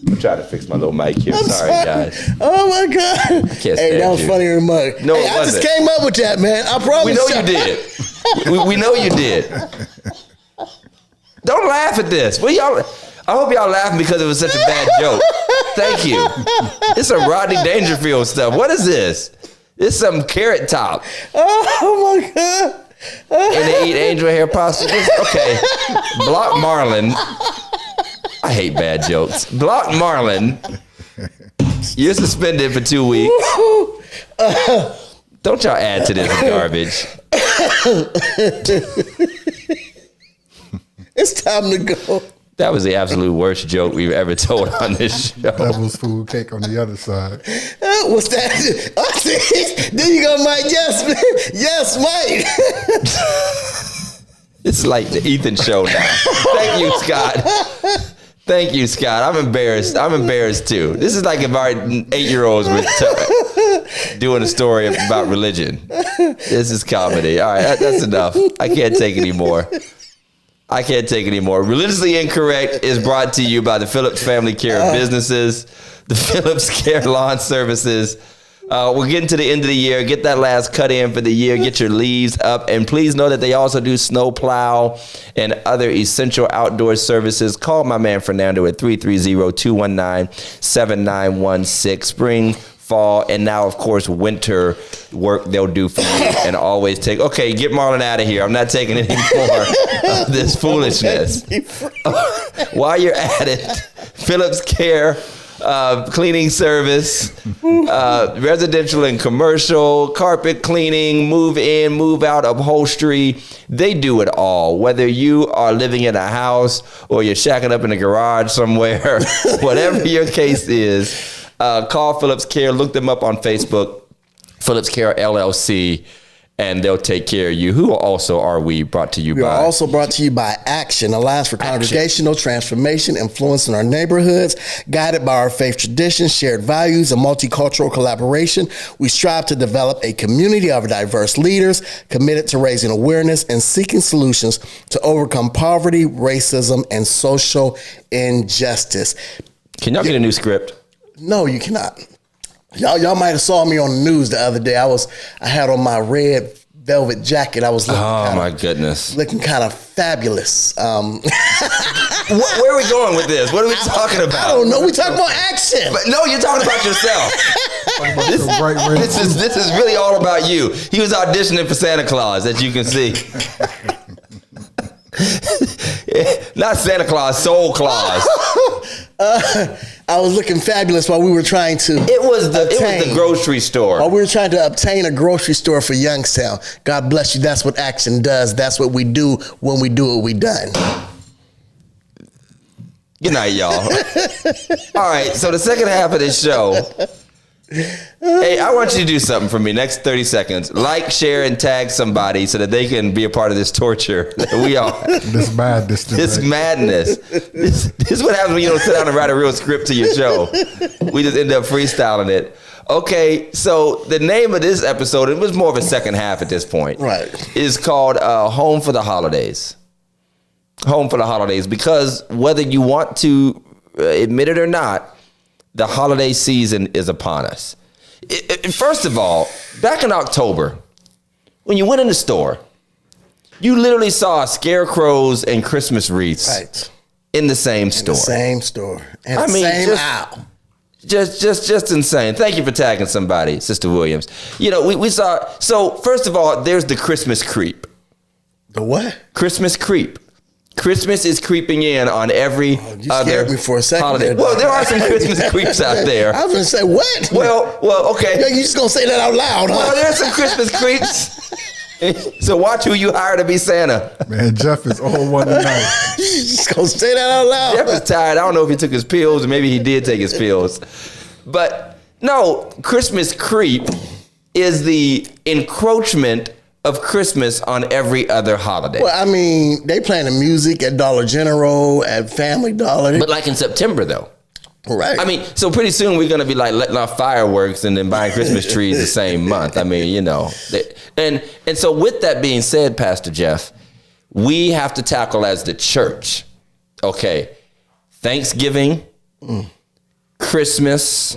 [SPEAKER 1] I'm trying to fix my little mic here.
[SPEAKER 2] I'm
[SPEAKER 1] Sorry, guys.
[SPEAKER 2] Oh my God.
[SPEAKER 1] Can't
[SPEAKER 2] Hey,
[SPEAKER 1] stand
[SPEAKER 2] that was
[SPEAKER 1] you.
[SPEAKER 2] funnier than mine.
[SPEAKER 1] No,
[SPEAKER 2] hey,
[SPEAKER 1] it
[SPEAKER 2] I just
[SPEAKER 1] wasn't.
[SPEAKER 2] came up with that, man. I promise.
[SPEAKER 1] We know you did. We know you did. Don't laugh at this. What y'all? I hope y'all laughing because it was such a bad joke. Thank you. It's some Rodney Dangerfield stuff. What is this? It's some Carrot Top.
[SPEAKER 2] Oh my God.
[SPEAKER 1] And they eat angel hair pasta. Okay. Block Marlon. I hate bad jokes. Block Marlon. You're suspended for 2 weeks. Don't y'all add to this garbage.
[SPEAKER 2] It's time to go.
[SPEAKER 1] That was the absolute worst joke we've ever told on this show.
[SPEAKER 3] Devil's food cake on the other side.
[SPEAKER 2] What's that? Oh, see, there you go, Mike. Yes, man. Yes, Mike.
[SPEAKER 1] It's like the Ethan show now. Thank you, Scott. Thank you, Scott. I'm embarrassed. I'm embarrassed too. This is like if our 8-year-olds were doing a story about religion. This is comedy. All right, that's enough. I can't take any more. I can't take any more. Religiously Incorrect is brought to you by the Phillips Family Care of Businesses, the Phillips Care Lawn Services. We're getting to the end of the year. Get that last cut in for the year. Get your leaves up. And please know that they also do snow plow and other essential outdoor services. Call my man Fernando at 330-219-7916. Spring, fall, and now, of course, winter work they'll do for you and always take. Okay, get Marlon out of here. I'm not taking any more of this foolishness. While you're at it, Phillips Care cleaning service, residential and commercial, carpet cleaning, move in, move out, upholstery. They do it all. Whether you are living in a house or you're shacking up in a garage somewhere, whatever your case is, call Phillips Care. Look them up on Facebook, Phillips Care LLC, and they'll take care of you. Who also are we brought to you
[SPEAKER 2] We
[SPEAKER 1] by?
[SPEAKER 2] are also brought to you by Action, Alliance for Congregational Transformation, influencing our neighborhoods, guided by our faith traditions, shared values, and multicultural collaboration. We strive to develop a community of diverse leaders committed to raising awareness and seeking solutions to overcome poverty, racism, and social injustice.
[SPEAKER 1] Can y'all get a new script?
[SPEAKER 2] No, you cannot. Y'all might have saw me on the news the other day. I had on my red velvet jacket. I was looking
[SPEAKER 1] My goodness.
[SPEAKER 2] looking kind of fabulous.
[SPEAKER 1] Where are we going with this? What are we talking about?
[SPEAKER 2] I don't know. We talking about Action.
[SPEAKER 1] But no, you're talking about yourself. This is really all about you. He was auditioning for Santa Claus, as you can see. Not Santa Claus, Soul Claus.
[SPEAKER 2] I was looking fabulous while we were trying to.
[SPEAKER 1] It was the grocery store.
[SPEAKER 2] While we were trying to obtain a grocery store for Youngstown. God bless you. That's what Action does. That's what we do. When we do it, we done.
[SPEAKER 1] Good night, y'all. All right, so the second half of this show. Hey, I want you to do something for me. Next 30 seconds. Like, share, and tag somebody so that they can be a part of this torture that we are.
[SPEAKER 3] This madness.
[SPEAKER 1] This madness. This is what happens when you don't sit down and write a real script to your show. We just end up freestyling it. Okay, so the name of this episode, it was more of a second half at this point.
[SPEAKER 2] Right.
[SPEAKER 1] Is called Home for the Holidays. Home for the Holidays, because whether you want to admit it or not, the holiday season is upon us. First of all, back in October, when you went in the store, you literally saw scarecrows and Christmas wreaths in the same store.
[SPEAKER 2] The same store. And
[SPEAKER 1] I
[SPEAKER 2] the
[SPEAKER 1] mean,
[SPEAKER 2] same aisle.
[SPEAKER 1] Just insane. Thank you for tagging somebody, Sister Williams. You know, we saw, so first of all, there's the Christmas creep.
[SPEAKER 2] The what?
[SPEAKER 1] Christmas creep. Christmas is creeping in on every
[SPEAKER 2] You
[SPEAKER 1] other
[SPEAKER 2] scared me for a second
[SPEAKER 1] holiday.
[SPEAKER 2] there,
[SPEAKER 1] Well,
[SPEAKER 2] dog.
[SPEAKER 1] there are some Christmas creeps out there.
[SPEAKER 2] I was gonna say what?
[SPEAKER 1] Well, okay.
[SPEAKER 2] Yeah, you just gonna say that out loud,
[SPEAKER 1] Well,
[SPEAKER 2] huh?
[SPEAKER 1] there's some Christmas creeps. So watch who you hire to be Santa.
[SPEAKER 3] Man, Jeff is on one tonight.
[SPEAKER 2] You just gonna say that out loud?
[SPEAKER 1] Jeff is tired. I don't know if he took his pills or maybe he did take his pills. But no, Christmas creep is the encroachment of Christmas on every other holiday.
[SPEAKER 2] Well, I mean, they playing the music at Dollar General, at Family Dollar.
[SPEAKER 1] But like in September though.
[SPEAKER 2] Right.
[SPEAKER 1] I mean, so pretty soon we're going to be like letting off fireworks and then buying Christmas trees the same month. I mean, you know. And so with that being said, Pastor Jeff, we have to tackle as the church, okay, Thanksgiving, Christmas,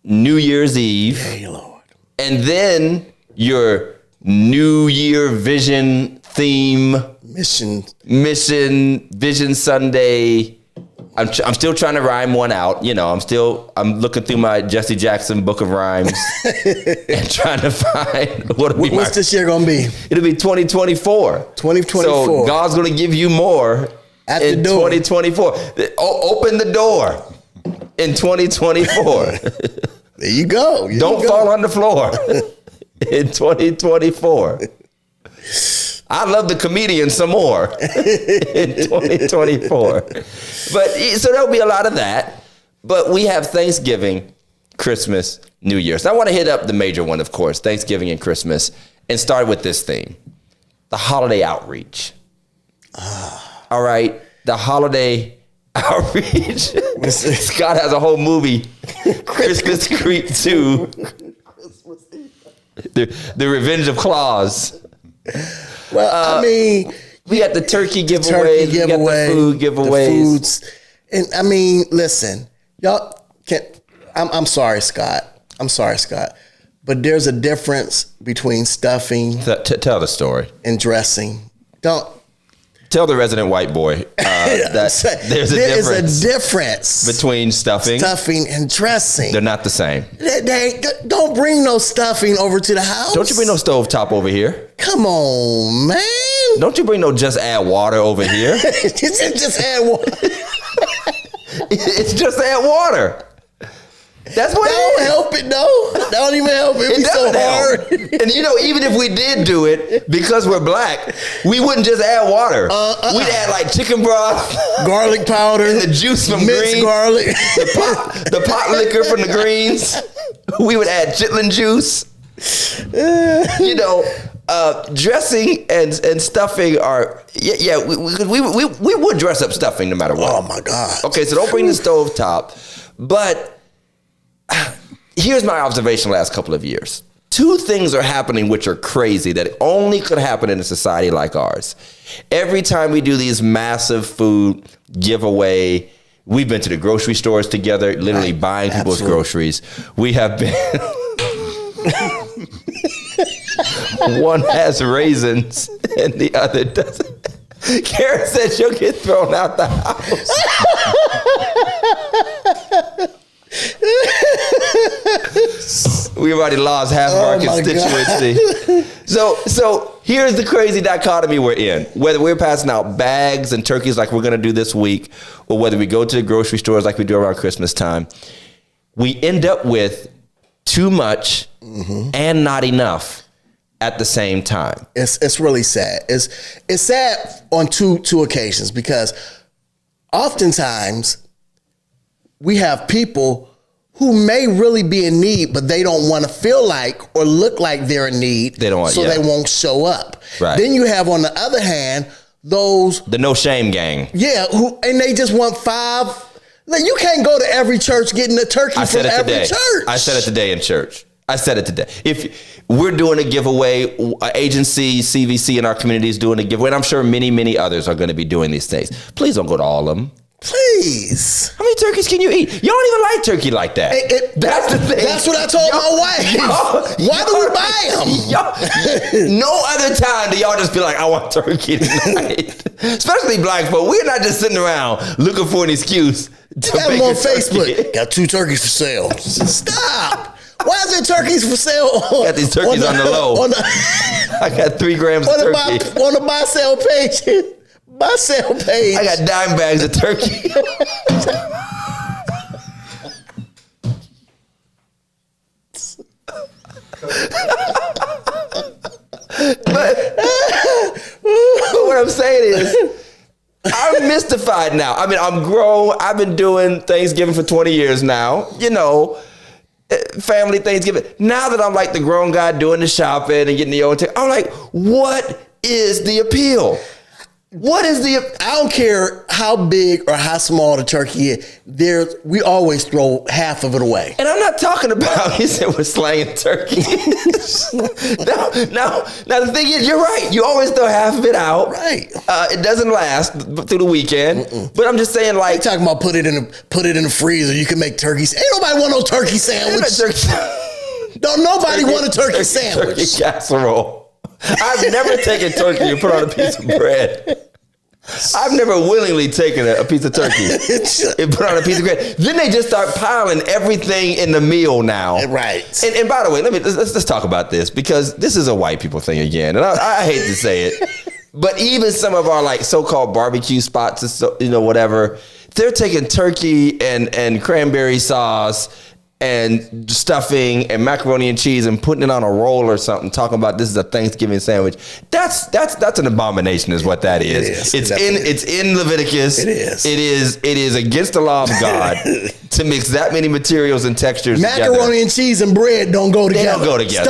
[SPEAKER 1] New Year's Eve,
[SPEAKER 2] Hey, Lord.
[SPEAKER 1] and then your New Year vision theme,
[SPEAKER 2] Mission.
[SPEAKER 1] Vision Sunday. I'm still trying to rhyme one out. You know, I'm looking through my Jesse Jackson book of rhymes and trying to find what'll be
[SPEAKER 2] What's this year gonna be?
[SPEAKER 1] It'll be 2024.
[SPEAKER 2] 2024.
[SPEAKER 1] So God's going to give you more
[SPEAKER 2] At the
[SPEAKER 1] in
[SPEAKER 2] door.
[SPEAKER 1] 2024. Open the door in 2024.
[SPEAKER 2] There you go.
[SPEAKER 1] Don't fall on the floor in 2024. I love the comedian some more in 2024. But so there'll be a lot of that. But we have Thanksgiving, Christmas, New Year's. So I want to hit up the major one, of course, Thanksgiving and Christmas, and start with this theme, the holiday outreach. All right, the holiday outreach. Scott has a whole movie, Christmas Creep 2, the Revenge of Claus.
[SPEAKER 2] Well, I mean,
[SPEAKER 1] We got the turkey giveaways,
[SPEAKER 2] turkey
[SPEAKER 1] we got
[SPEAKER 2] giveaway,
[SPEAKER 1] the food giveaways.
[SPEAKER 2] the foods, and I mean, listen, y'all can. I'm sorry, Scott. I'm sorry, Scott, but there's a difference between stuffing
[SPEAKER 1] Tell the story.
[SPEAKER 2] and dressing. Don't.
[SPEAKER 1] Tell the resident white boy that there's a
[SPEAKER 2] There is
[SPEAKER 1] difference
[SPEAKER 2] a difference
[SPEAKER 1] between stuffing.
[SPEAKER 2] stuffing and dressing.
[SPEAKER 1] They're not the same.
[SPEAKER 2] Don't bring no stuffing over to the house.
[SPEAKER 1] Don't you bring no stovetop over here.
[SPEAKER 2] Come on, man.
[SPEAKER 1] Don't you bring no just add water over here.
[SPEAKER 2] Just add water.
[SPEAKER 1] It's just add water. That's what
[SPEAKER 2] Don't
[SPEAKER 1] it is.
[SPEAKER 2] help it, no. Don't even help it. It'd
[SPEAKER 1] It
[SPEAKER 2] be so
[SPEAKER 1] doesn't
[SPEAKER 2] hard.
[SPEAKER 1] help. And you know, even if we did do it, because we're black, we wouldn't just add water. We'd add like chicken broth,
[SPEAKER 2] Garlic powder,
[SPEAKER 1] and the juice from
[SPEAKER 2] minced
[SPEAKER 1] green,
[SPEAKER 2] garlic.
[SPEAKER 1] the pot liquor from the greens. We would add chitlin juice. You know, dressing and stuffing are we would dress up stuffing no matter what.
[SPEAKER 2] Oh my God.
[SPEAKER 1] Okay, so don't bring the stove top. But here's my observation the last couple of years. Two things are happening which are crazy that only could happen in a society like ours. Every time we do these massive food giveaway, we've been to the grocery stores together, literally buying people's
[SPEAKER 2] Absolutely.
[SPEAKER 1] groceries. We have been. One has raisins and the other doesn't. Karen said she'll get thrown out the house. We've already lost half of our
[SPEAKER 2] Oh, my
[SPEAKER 1] constituency. So here's the crazy dichotomy we're in. Whether we're passing out bags and turkeys like we're going to do this week, or whether we go to the grocery stores like we do around Christmas time, we end up with too much and not enough at the same time.
[SPEAKER 2] It's really sad. It's sad on two occasions because oftentimes we have people who may really be in need, but they don't want to feel like or look like they're in need.
[SPEAKER 1] They don't want-
[SPEAKER 2] so
[SPEAKER 1] yeah.
[SPEAKER 2] they won't show up.
[SPEAKER 1] Right.
[SPEAKER 2] Then you have on the other hand those
[SPEAKER 1] The no shame gang.
[SPEAKER 2] who and they just want five. Like, you can't go to every church getting a turkey
[SPEAKER 1] I
[SPEAKER 2] from
[SPEAKER 1] said it
[SPEAKER 2] every
[SPEAKER 1] today.
[SPEAKER 2] church.
[SPEAKER 1] I said it today in church. I said it today. If we're doing a giveaway, an agency, CVC in our community is doing a giveaway, and I'm sure many, many others are going to be doing these things. Please don't go to all of them.
[SPEAKER 2] Please.
[SPEAKER 1] How many turkeys can you eat? Y'all don't even like turkey like that. That's the thing.
[SPEAKER 2] That's what I told my wife. Why do we buy them?
[SPEAKER 1] No other time do y'all just be like, I want turkey tonight. Especially black folk. We're not just sitting around looking for an excuse to
[SPEAKER 2] Got
[SPEAKER 1] make
[SPEAKER 2] them on
[SPEAKER 1] a turkey.
[SPEAKER 2] Facebook. Got 2 turkeys for sale. Stop. Why is there turkeys for sale?
[SPEAKER 1] Got these turkeys on the low. I got 3 grams of turkey.
[SPEAKER 2] On the buy sale page. Buy sale page.
[SPEAKER 1] I got dime bags of turkey. but what I'm saying is, I'm mystified now. I mean, I'm grown. I've been doing Thanksgiving for 20 years now. You know, family Thanksgiving. Now that I'm like the grown guy doing the shopping and getting the old, I'm like, what is the appeal? What is the?
[SPEAKER 2] I don't care how big or how small the turkey is. We always throw half of it away.
[SPEAKER 1] And I'm not talking about, he said we're slaying turkey. now, the thing is, you're right. You always throw half of it out.
[SPEAKER 2] Right.
[SPEAKER 1] It doesn't last through the weekend. But I'm just saying, like,
[SPEAKER 2] talking about put it in the freezer. You can make turkeys. Ain't nobody want no turkey sandwich. Don't nobody want a turkey sandwich.
[SPEAKER 1] Turkey casserole. I've never taken turkey and put on a piece of bread. I've never willingly taken a piece of turkey and put on a piece of bread. Then they just start piling everything in the meal now.
[SPEAKER 2] Right.
[SPEAKER 1] And by the way, let's talk about this, because this is a white people thing again. And I hate to say it, but even some of our like so-called barbecue spots, whatever, they're taking turkey and cranberry sauce and stuffing and macaroni and cheese and putting it on a roll or something, talking about this is a Thanksgiving sandwich. That's an abomination, is what that is. It's in Leviticus. It is against the law of God to mix that many materials and textures together.
[SPEAKER 2] Macaroni and cheese and bread don't go together.
[SPEAKER 1] They don't go together.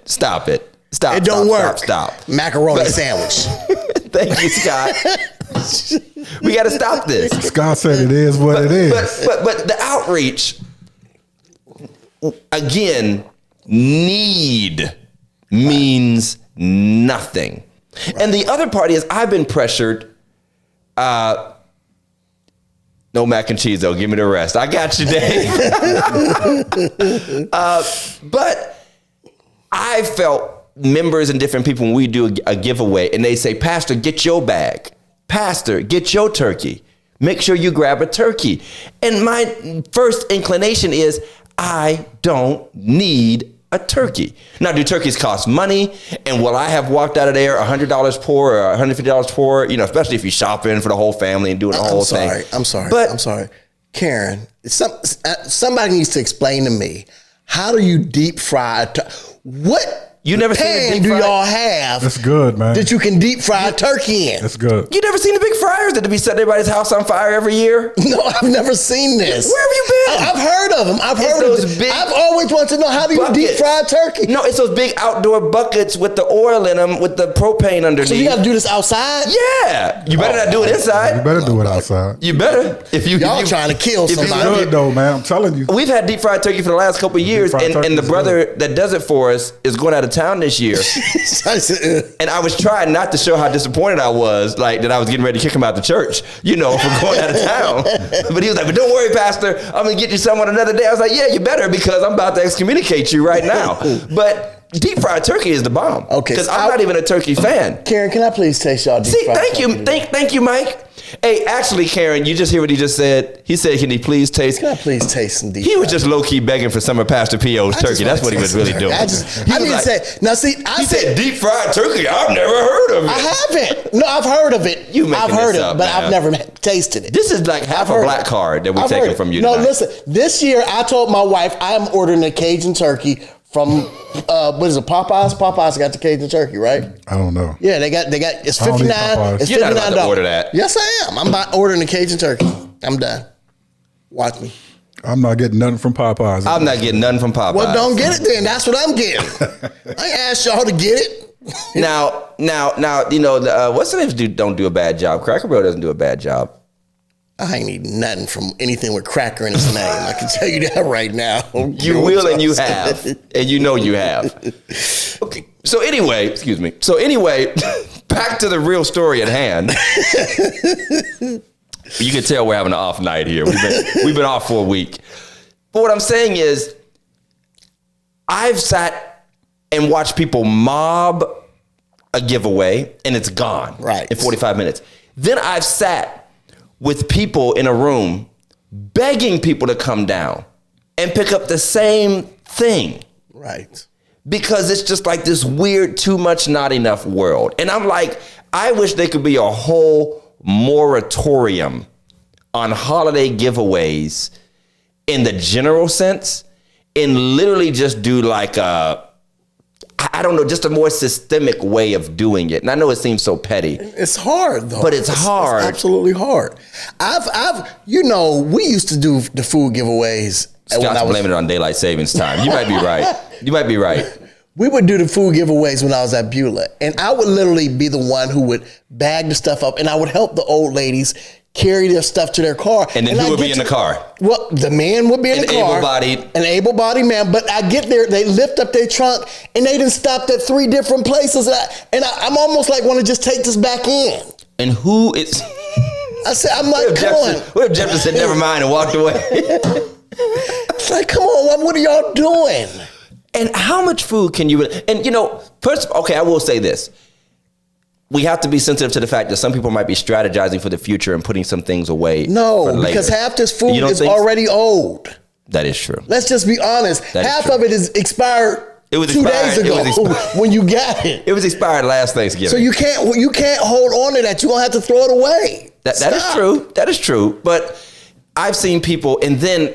[SPEAKER 2] Stop it.
[SPEAKER 1] It
[SPEAKER 2] don't work.
[SPEAKER 1] Stop.
[SPEAKER 2] Macaroni sandwich.
[SPEAKER 1] Thank you, Scott. We got to stop this.
[SPEAKER 3] Scott said it is what it is.
[SPEAKER 1] But the outreach, again, need means nothing. Right. And the other part is, I've been pressured. No mac and cheese, though. Give me the rest. I got you, Dave. But I felt members and different people, when we do a giveaway and they say, Pastor, get your bag. Pastor, get your turkey. Make sure you grab a turkey. And my first inclination is, I don't need a turkey. Now, do turkeys cost money? And will I have walked out of there $100 poor or $150 poor? Especially if you're shopping for the whole family and doing the whole thing.
[SPEAKER 2] I'm sorry. Karen, somebody needs to explain to me, how do you deep fry what
[SPEAKER 1] you never seen a deep
[SPEAKER 2] pan
[SPEAKER 1] fry?
[SPEAKER 2] do y'all have?
[SPEAKER 3] That's good, man.
[SPEAKER 2] That you can deep fry a turkey in?
[SPEAKER 3] That's good.
[SPEAKER 1] You never seen the big fryers that be setting everybody's house on fire every year?
[SPEAKER 2] No, I've never seen this.
[SPEAKER 1] Where have you been?
[SPEAKER 2] I've heard of them. I've always wanted to know, how do you deep fry a turkey?
[SPEAKER 1] No, it's those big outdoor buckets with the oil in them, with the propane underneath.
[SPEAKER 2] So you got to do this outside?
[SPEAKER 1] Yeah. You better not do it inside.
[SPEAKER 3] You better do it outside.
[SPEAKER 1] You better.
[SPEAKER 2] Y'all trying to kill somebody.
[SPEAKER 3] It's good though, man. I'm telling you.
[SPEAKER 1] We've had deep fried turkey for the last couple of years, and the brother that does it for us is going out of town this year. And I was trying not to show how disappointed I was, like that I was getting ready to kick him out the church, for going out of town. But he was like, but don't worry, Pastor, I'm going to get you someone another day. I was like, yeah, you better, because I'm about to excommunicate you right now. But deep fried turkey is the bomb. Okay. Because I'm not even a turkey fan.
[SPEAKER 2] Karen, can I please taste y'all deep fried turkey?
[SPEAKER 1] Thank you, Mike. Hey, actually, Karen, you just hear what he just said? He said, can he please taste?
[SPEAKER 2] Can I please taste some deep fried?
[SPEAKER 1] He was just low-key begging for some of Pastor P.O.'s turkey. That's what he was really doing.
[SPEAKER 2] I
[SPEAKER 1] said deep fried turkey. I've never heard of it.
[SPEAKER 2] I haven't. No, I've heard of it.
[SPEAKER 1] I've
[SPEAKER 2] heard it, but I've never tasted it.
[SPEAKER 1] This is like half a black card that we're taking from you tonight.
[SPEAKER 2] No, listen. This year, I told my wife I'm ordering a Cajun turkey from what is it, Popeyes? Popeyes got the Cajun turkey, right?
[SPEAKER 3] I don't know.
[SPEAKER 2] Yeah, they got it's $59. It's
[SPEAKER 1] You're not about to order that.
[SPEAKER 2] Yes, I am. I'm about ordering the Cajun turkey. I'm done. Watch me.
[SPEAKER 3] I'm not getting nothing from Popeyes.
[SPEAKER 1] I'm not getting nothing from Popeyes.
[SPEAKER 2] Well, don't get it then. That's what I'm getting. I ain't asked y'all to get it.
[SPEAKER 1] Now, what's the name? Don't do a bad job. Cracker Barrel doesn't do a bad job.
[SPEAKER 2] I ain't eating nothing from anything with cracker in its name. I can tell you that right now.
[SPEAKER 1] You will, and you have, and you know you have. Okay. So anyway, back to the real story at hand. You can tell we're having an off night here. We've been off for a week. But what I'm saying is, I've sat and watched people mob a giveaway, and it's gone in 45 minutes. Then I've sat with people in a room begging people to come down and pick up the same thing.
[SPEAKER 2] Right.
[SPEAKER 1] Because it's just like this weird, too much, not enough world. And I'm like, I wish there could be a whole moratorium on holiday giveaways in the general sense, and literally just do like I don't know, just a more systemic way of doing it. And I know it seems so petty.
[SPEAKER 2] It's hard though.
[SPEAKER 1] But it's hard.
[SPEAKER 2] It's absolutely hard. We used to do the food giveaways.
[SPEAKER 1] Scott's blaming it on daylight savings time. You might be right. You might be right.
[SPEAKER 2] We would do the food giveaways when I was at Beulah, and I would literally be the one who would bag the stuff up, and I would help the old ladies carry their stuff to their car.
[SPEAKER 1] And then who would be in the car?
[SPEAKER 2] Well, the man would be in the car. An able-bodied man. But I get there, they lift up their trunk, and they done stopped at 3 different places, and I'm almost like want to just take this back in.
[SPEAKER 1] And who is...
[SPEAKER 2] I said, I'm like, come on.
[SPEAKER 1] What if Jefferson said, never mind, and walked away?
[SPEAKER 2] It's like, come on, what are y'all doing?
[SPEAKER 1] And how much food can you... And, first, okay, I will say this. We have to be sensitive to the fact that some people might be strategizing for the future and putting some things away.
[SPEAKER 2] No, because half this food is already old.
[SPEAKER 1] That is true.
[SPEAKER 2] Let's just be honest. Half of it is expired. It was 2 days ago when you got it.
[SPEAKER 1] It was expired last Thanksgiving.
[SPEAKER 2] So you can't hold on to that. You're gonna have to throw it away.
[SPEAKER 1] That is true. That is true. But I've seen people, and then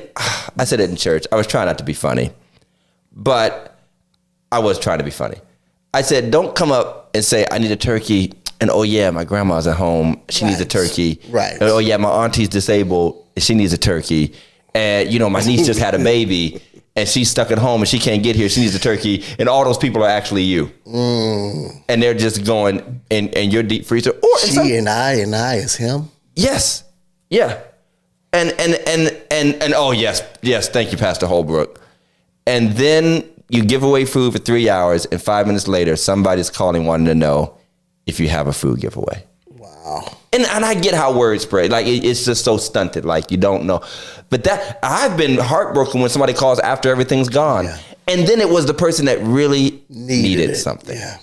[SPEAKER 1] I said it in church. I was trying not to be funny, but I was trying to be funny. I said, don't come up and say, I need a turkey. And, oh, yeah, my grandma's at home. She needs a turkey.
[SPEAKER 2] Right.
[SPEAKER 1] And, oh, yeah, my auntie's disabled. And she needs a turkey. And, my niece just had a baby. And she's stuck at home and she can't get here. She needs a turkey. And all those people are actually you. And they're just going in your deep freezer. Or
[SPEAKER 2] and I is him?
[SPEAKER 1] Yes. Yeah. And oh, yes. Yes, thank you, Pastor Holbrook. And then you give away food for 3 hours, and 5 minutes later, somebody's calling wanting to know if you have a food giveaway.
[SPEAKER 2] Wow.
[SPEAKER 1] And I get how words spread. Like, it's just so stunted. Like, you don't know. But I've been heartbroken when somebody calls after everything's gone. Yeah. And then it was the person that really needed something. Yeah.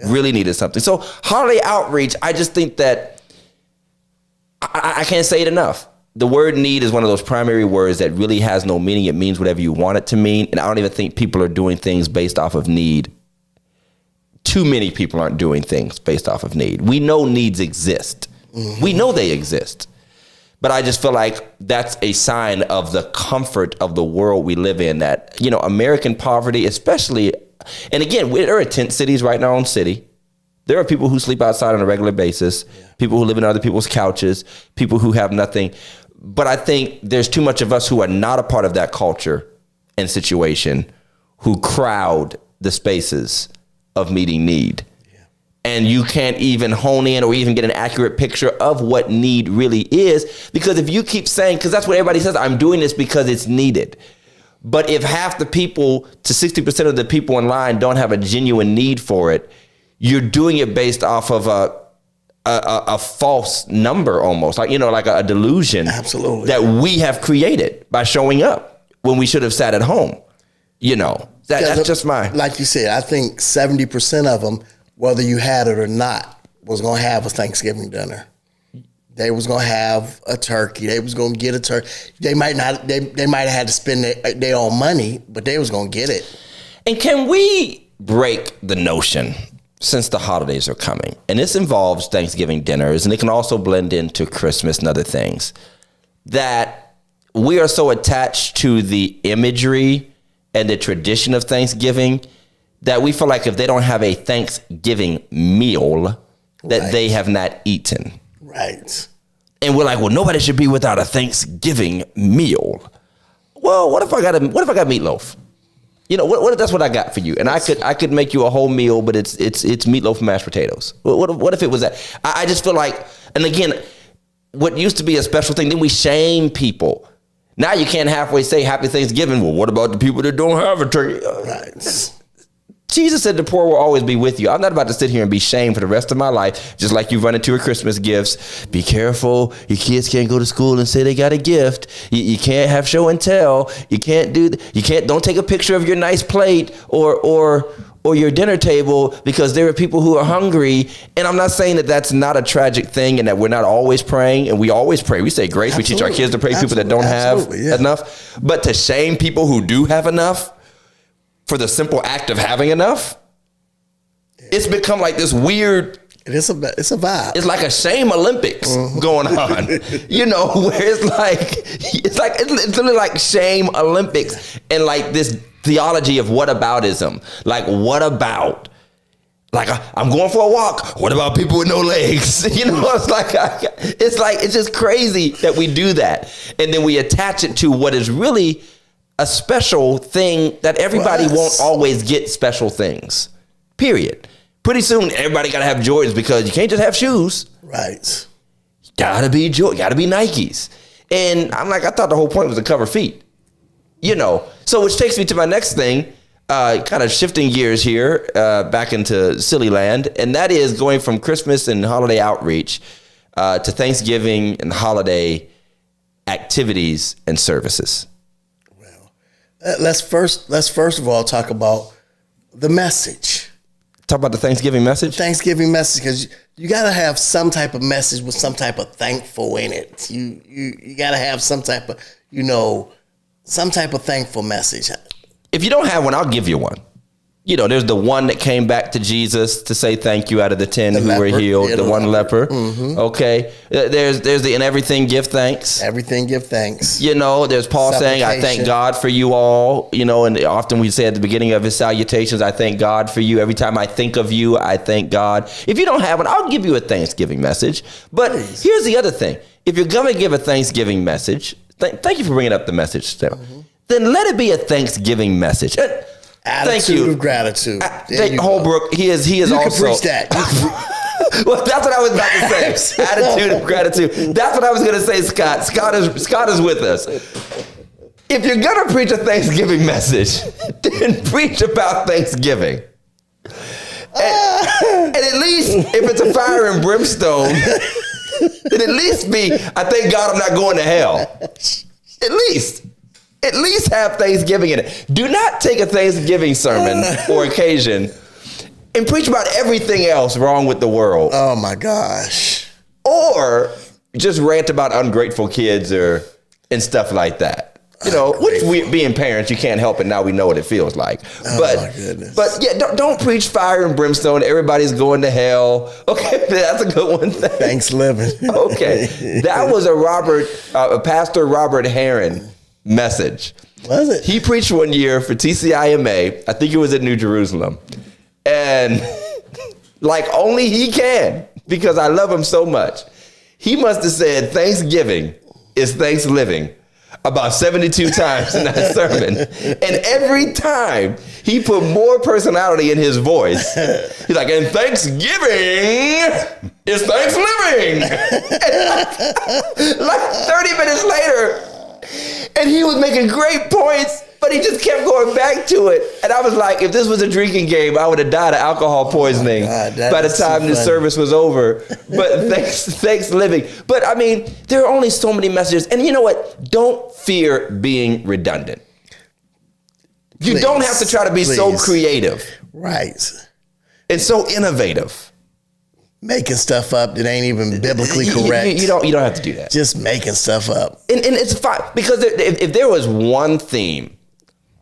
[SPEAKER 1] Really needed something. So holiday outreach, I just think that I can't say it enough. The word need is one of those primary words that really has no meaning. It means whatever you want it to mean. And I don't even think people are doing things based off of need. Too many people aren't doing things based off of need. We know needs exist. Mm-hmm. We know they exist. But I just feel like that's a sign of the comfort of the world we live in, that, American poverty, especially, and again, there are tent cities right in our own city. There are people who sleep outside on a regular basis, people who live in other people's couches, people who have nothing. But I think there's too much of us who are not a part of that culture and situation who crowd the spaces of meeting need. And you can't even hone in or even get an accurate picture of what need really is. Because if you keep saying, because that's what everybody says, I'm doing this because it's needed. But if half the people to 60% of the people in line don't have a genuine need for it, you're doing it based off of a false number almost, like a delusion.
[SPEAKER 2] Absolutely.
[SPEAKER 1] That we have created by showing up when we should have sat at home. That's just
[SPEAKER 2] like you said, I think 70% of them, whether you had it or not, was going to have a Thanksgiving dinner. They was going to have a turkey. They was going to get a turkey. They might not. They might have had to spend their own money, but they was going to get it.
[SPEAKER 1] And can we break the notion, since the holidays are coming, and this involves Thanksgiving dinners, and it can also blend into Christmas and other things, that we are so attached to the imagery and the tradition of Thanksgiving that we feel like if they don't have a Thanksgiving meal, that they have not eaten.
[SPEAKER 2] Right.
[SPEAKER 1] And we're like, well, nobody should be without a Thanksgiving meal. Well, what if I got meatloaf? What if that's what I got for you? And I could make you a whole meal, but it's meatloaf and mashed potatoes. What if it was that? I just feel like, and again, what used to be a special thing, then we shame people. Now you can't halfway say Happy Thanksgiving. Well, what about the people that don't have a turkey?
[SPEAKER 2] Right.
[SPEAKER 1] Jesus said the poor will always be with you. I'm not about to sit here and be shamed for the rest of my life, just like you run into a Christmas gifts. Be careful. Your kids can't go to school and say they got a gift. You can't have show and tell. You can't don't take a picture of your nice plate or your dinner table because there are people who are hungry. And I'm not saying that that's not a tragic thing and that we're not always praying. And we always pray. We say grace.
[SPEAKER 2] Absolutely.
[SPEAKER 1] We teach our kids to pray people that don't have enough. But to shame people who do have enough for the simple act of having enough. It's become like this weird.
[SPEAKER 2] It's a vibe.
[SPEAKER 1] It's like a shame Olympics going on, you know, where it's literally like shame Olympics and like this theology of whataboutism. Like, what about, like, I'm going for a walk. What about people with no legs? You know, it's just crazy that we do that. And then we attach it to what is really a special thing that everybody won't always get special things, period. Pretty soon, everybody got to have Jordans because you can't just have shoes.
[SPEAKER 2] Right.
[SPEAKER 1] Gotta be Nikes. And I'm like, I thought the whole point was to cover feet. You know, so which takes me to my next thing, kind of shifting gears here, back into silly land. And that is going from Christmas and holiday outreach to Thanksgiving and holiday activities and services.
[SPEAKER 2] Well, let's first of all talk about the message.
[SPEAKER 1] Talk about the Thanksgiving message.
[SPEAKER 2] Thanksgiving message, because you got to have some type of message with some type of thankful in it. You got to have some type of, some type of thankful message.
[SPEAKER 1] If you don't have one, I'll give you one. You know, there's the one that came back to Jesus to say thank you out of the 10 who were healed, the one leper. Mm-hmm. Okay. There's the in everything give thanks.
[SPEAKER 2] Everything give thanks.
[SPEAKER 1] You know, there's Paul saying, I thank God for you all. You know, and often we say at the beginning of his salutations, I thank God for you. Every time I think of you, I thank God. If you don't have one, I'll give you a Thanksgiving message. But here's the other thing. If you're going to give a Thanksgiving message, thank you for bringing up the message, Steph. Mm-hmm. Then let it be a Thanksgiving message.
[SPEAKER 2] Attitude of gratitude.
[SPEAKER 1] Holbrook, he is
[SPEAKER 2] you
[SPEAKER 1] also.
[SPEAKER 2] Can preach that.
[SPEAKER 1] Well, that's what I was about to say. Attitude of gratitude. That's what I was going to say, Scott. Scott is with us. If you're going to preach a Thanksgiving message, then preach about Thanksgiving. And at least if it's a fire and brimstone, then at least be, I thank God I'm not going to hell. At least have Thanksgiving in it. Do not take a Thanksgiving sermon or occasion and preach about everything else wrong with the world.
[SPEAKER 2] Oh my gosh.
[SPEAKER 1] Or just rant about ungrateful kids and stuff like that. You know, which we, being parents, you can't help it. Now we know what it feels like.
[SPEAKER 2] Oh my goodness.
[SPEAKER 1] But yeah, don't preach fire and brimstone. Everybody's going to hell. Okay, that's a good one.
[SPEAKER 2] Thanks living.
[SPEAKER 1] Okay, that was a Pastor Robert Heron message.
[SPEAKER 2] Was it?
[SPEAKER 1] He preached one year for TCIMA. I think it was at New Jerusalem. And like only he can, because I love him so much. He must have said Thanksgiving is thanks living about 72 times in that sermon. And every time he put more personality in his voice. He's like, and Thanksgiving is thanks living. Like 30 minutes later, and he was making great points, but he just kept going back to it. And I was like, if this was a drinking game, I would have died of alcohol poisoning by the time the service was over. But thanks living. But I mean, there are only so many messages. And you know what? Don't fear being redundant. You don't have to try to be so creative.
[SPEAKER 2] Right.
[SPEAKER 1] And so innovative.
[SPEAKER 2] Making stuff up that ain't even biblically correct.
[SPEAKER 1] You don't have to do that.
[SPEAKER 2] Just making stuff up.
[SPEAKER 1] And it's fine. Because if there was one theme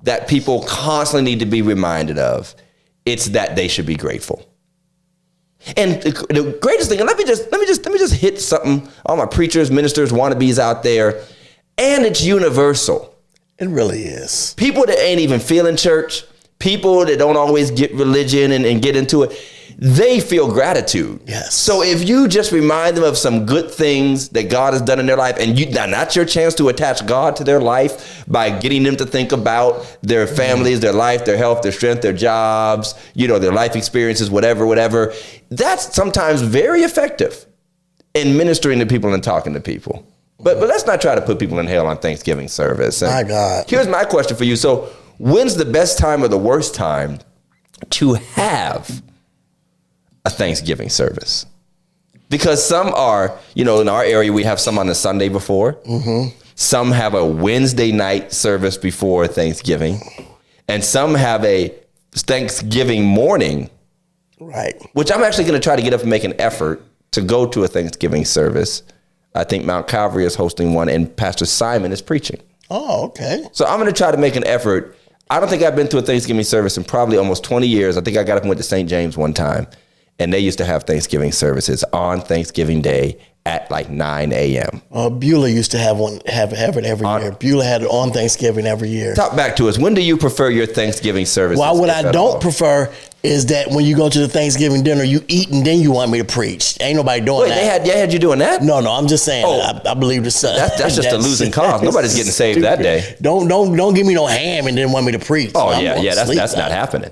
[SPEAKER 1] that people constantly need to be reminded of, it's that they should be grateful. And the greatest thing, and let me just hit something, all my preachers, ministers, wannabes out there, and it's universal.
[SPEAKER 2] It really is.
[SPEAKER 1] People that ain't even feeling church, people that don't always get religion and get into it, they feel gratitude.
[SPEAKER 2] Yes.
[SPEAKER 1] So if you just remind them of some good things that God has done in their life, and that's your chance to attach God to their life by getting them to think about their families, their life, their health, their strength, their jobs, their life experiences, whatever. That's sometimes very effective in ministering to people and talking to people. But let's not try to put people in hell on Thanksgiving service. And
[SPEAKER 2] my God.
[SPEAKER 1] Here's my question for you. So when's the best time or the worst time to have a Thanksgiving service? Because some are, in our area, we have some on the Sunday before. Mm-hmm. Some have a Wednesday night service before Thanksgiving. And some have a Thanksgiving morning.
[SPEAKER 2] Right.
[SPEAKER 1] Which I'm actually going to try to get up and make an effort to go to a Thanksgiving service. I think Mount Calvary is hosting one and Pastor Simon is preaching.
[SPEAKER 2] Oh, okay.
[SPEAKER 1] So I'm going to try to make an effort. I don't think I've been to a Thanksgiving service in probably almost 20 years. I think I got up and went to St. James one time, and they used to have Thanksgiving services on Thanksgiving Day at like 9 a.m.
[SPEAKER 2] Beulah used to have it every year. Beulah had it on Thanksgiving every year.
[SPEAKER 1] Talk back to us. When do you prefer your Thanksgiving services?
[SPEAKER 2] Well, what
[SPEAKER 1] if
[SPEAKER 2] I
[SPEAKER 1] at all?
[SPEAKER 2] don't prefer is that when you go to the Thanksgiving dinner, you eat and then you want me to preach. Ain't nobody doing
[SPEAKER 1] Wait,
[SPEAKER 2] that.
[SPEAKER 1] they had you doing that?
[SPEAKER 2] No, I'm just saying.
[SPEAKER 1] Oh.
[SPEAKER 2] I believe the son.
[SPEAKER 1] That's just a losing cause. Nobody's getting saved that day.
[SPEAKER 2] Don't give me no ham and then want me to preach.
[SPEAKER 1] Oh
[SPEAKER 2] I'm
[SPEAKER 1] yeah,
[SPEAKER 2] gonna sleep
[SPEAKER 1] that's not
[SPEAKER 2] now.
[SPEAKER 1] happening.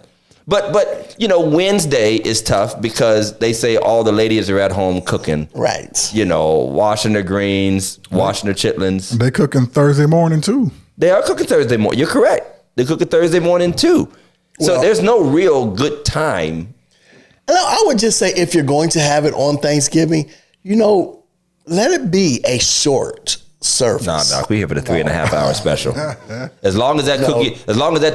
[SPEAKER 1] But Wednesday is tough because they say all the ladies are at home cooking.
[SPEAKER 2] Right.
[SPEAKER 1] Washing their greens, washing their chitlins.
[SPEAKER 3] They cooking Thursday morning too.
[SPEAKER 1] They are cooking Thursday morning. You're correct. They're cooking Thursday morning too. So
[SPEAKER 2] Well-
[SPEAKER 1] there's no real good time.
[SPEAKER 2] And I would just say if you're going to have it on Thanksgiving, let it be a short service.
[SPEAKER 1] Nah, Doc, we here for the 3.5 hour special. As long as that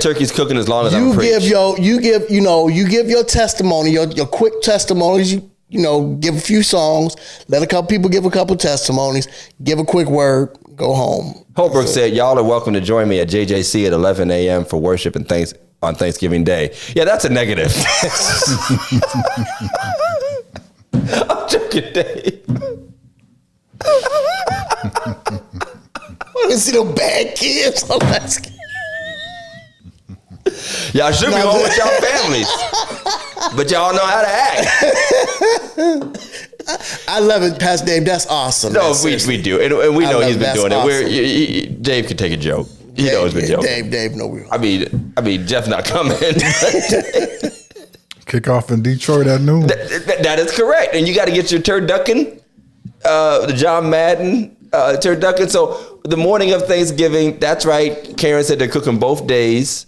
[SPEAKER 1] turkey's cooking, as long as I'm preaching.
[SPEAKER 2] You give your testimony, your quick testimonies. You give a few songs, let a couple people give a couple testimonies, give a quick word, go home.
[SPEAKER 1] Holbrook said, y'all are welcome to join me at JJC at 11 a.m. for worship and on Thanksgiving Day. Yeah, that's a negative. I'm joking, Dave.
[SPEAKER 2] I didn't see no bad kids.
[SPEAKER 1] Y'all should be home with y'all families. But y'all know how to act.
[SPEAKER 2] I love it, Pastor Dave. That's awesome.
[SPEAKER 1] No,
[SPEAKER 2] man, seriously.
[SPEAKER 1] we do. And we
[SPEAKER 2] I
[SPEAKER 1] know
[SPEAKER 2] love
[SPEAKER 1] he's
[SPEAKER 2] it.
[SPEAKER 1] been
[SPEAKER 2] That's
[SPEAKER 1] doing
[SPEAKER 2] awesome.
[SPEAKER 1] it. Dave can take a joke. He knows he's been joking.
[SPEAKER 2] Dave, no, we
[SPEAKER 1] I mean, Jeff's not coming.
[SPEAKER 3] Kickoff in Detroit at noon.
[SPEAKER 1] That is correct. And you got to get your turducken, the John Madden turducken. So the morning of Thanksgiving, that's right. Karen said they're cooking both days.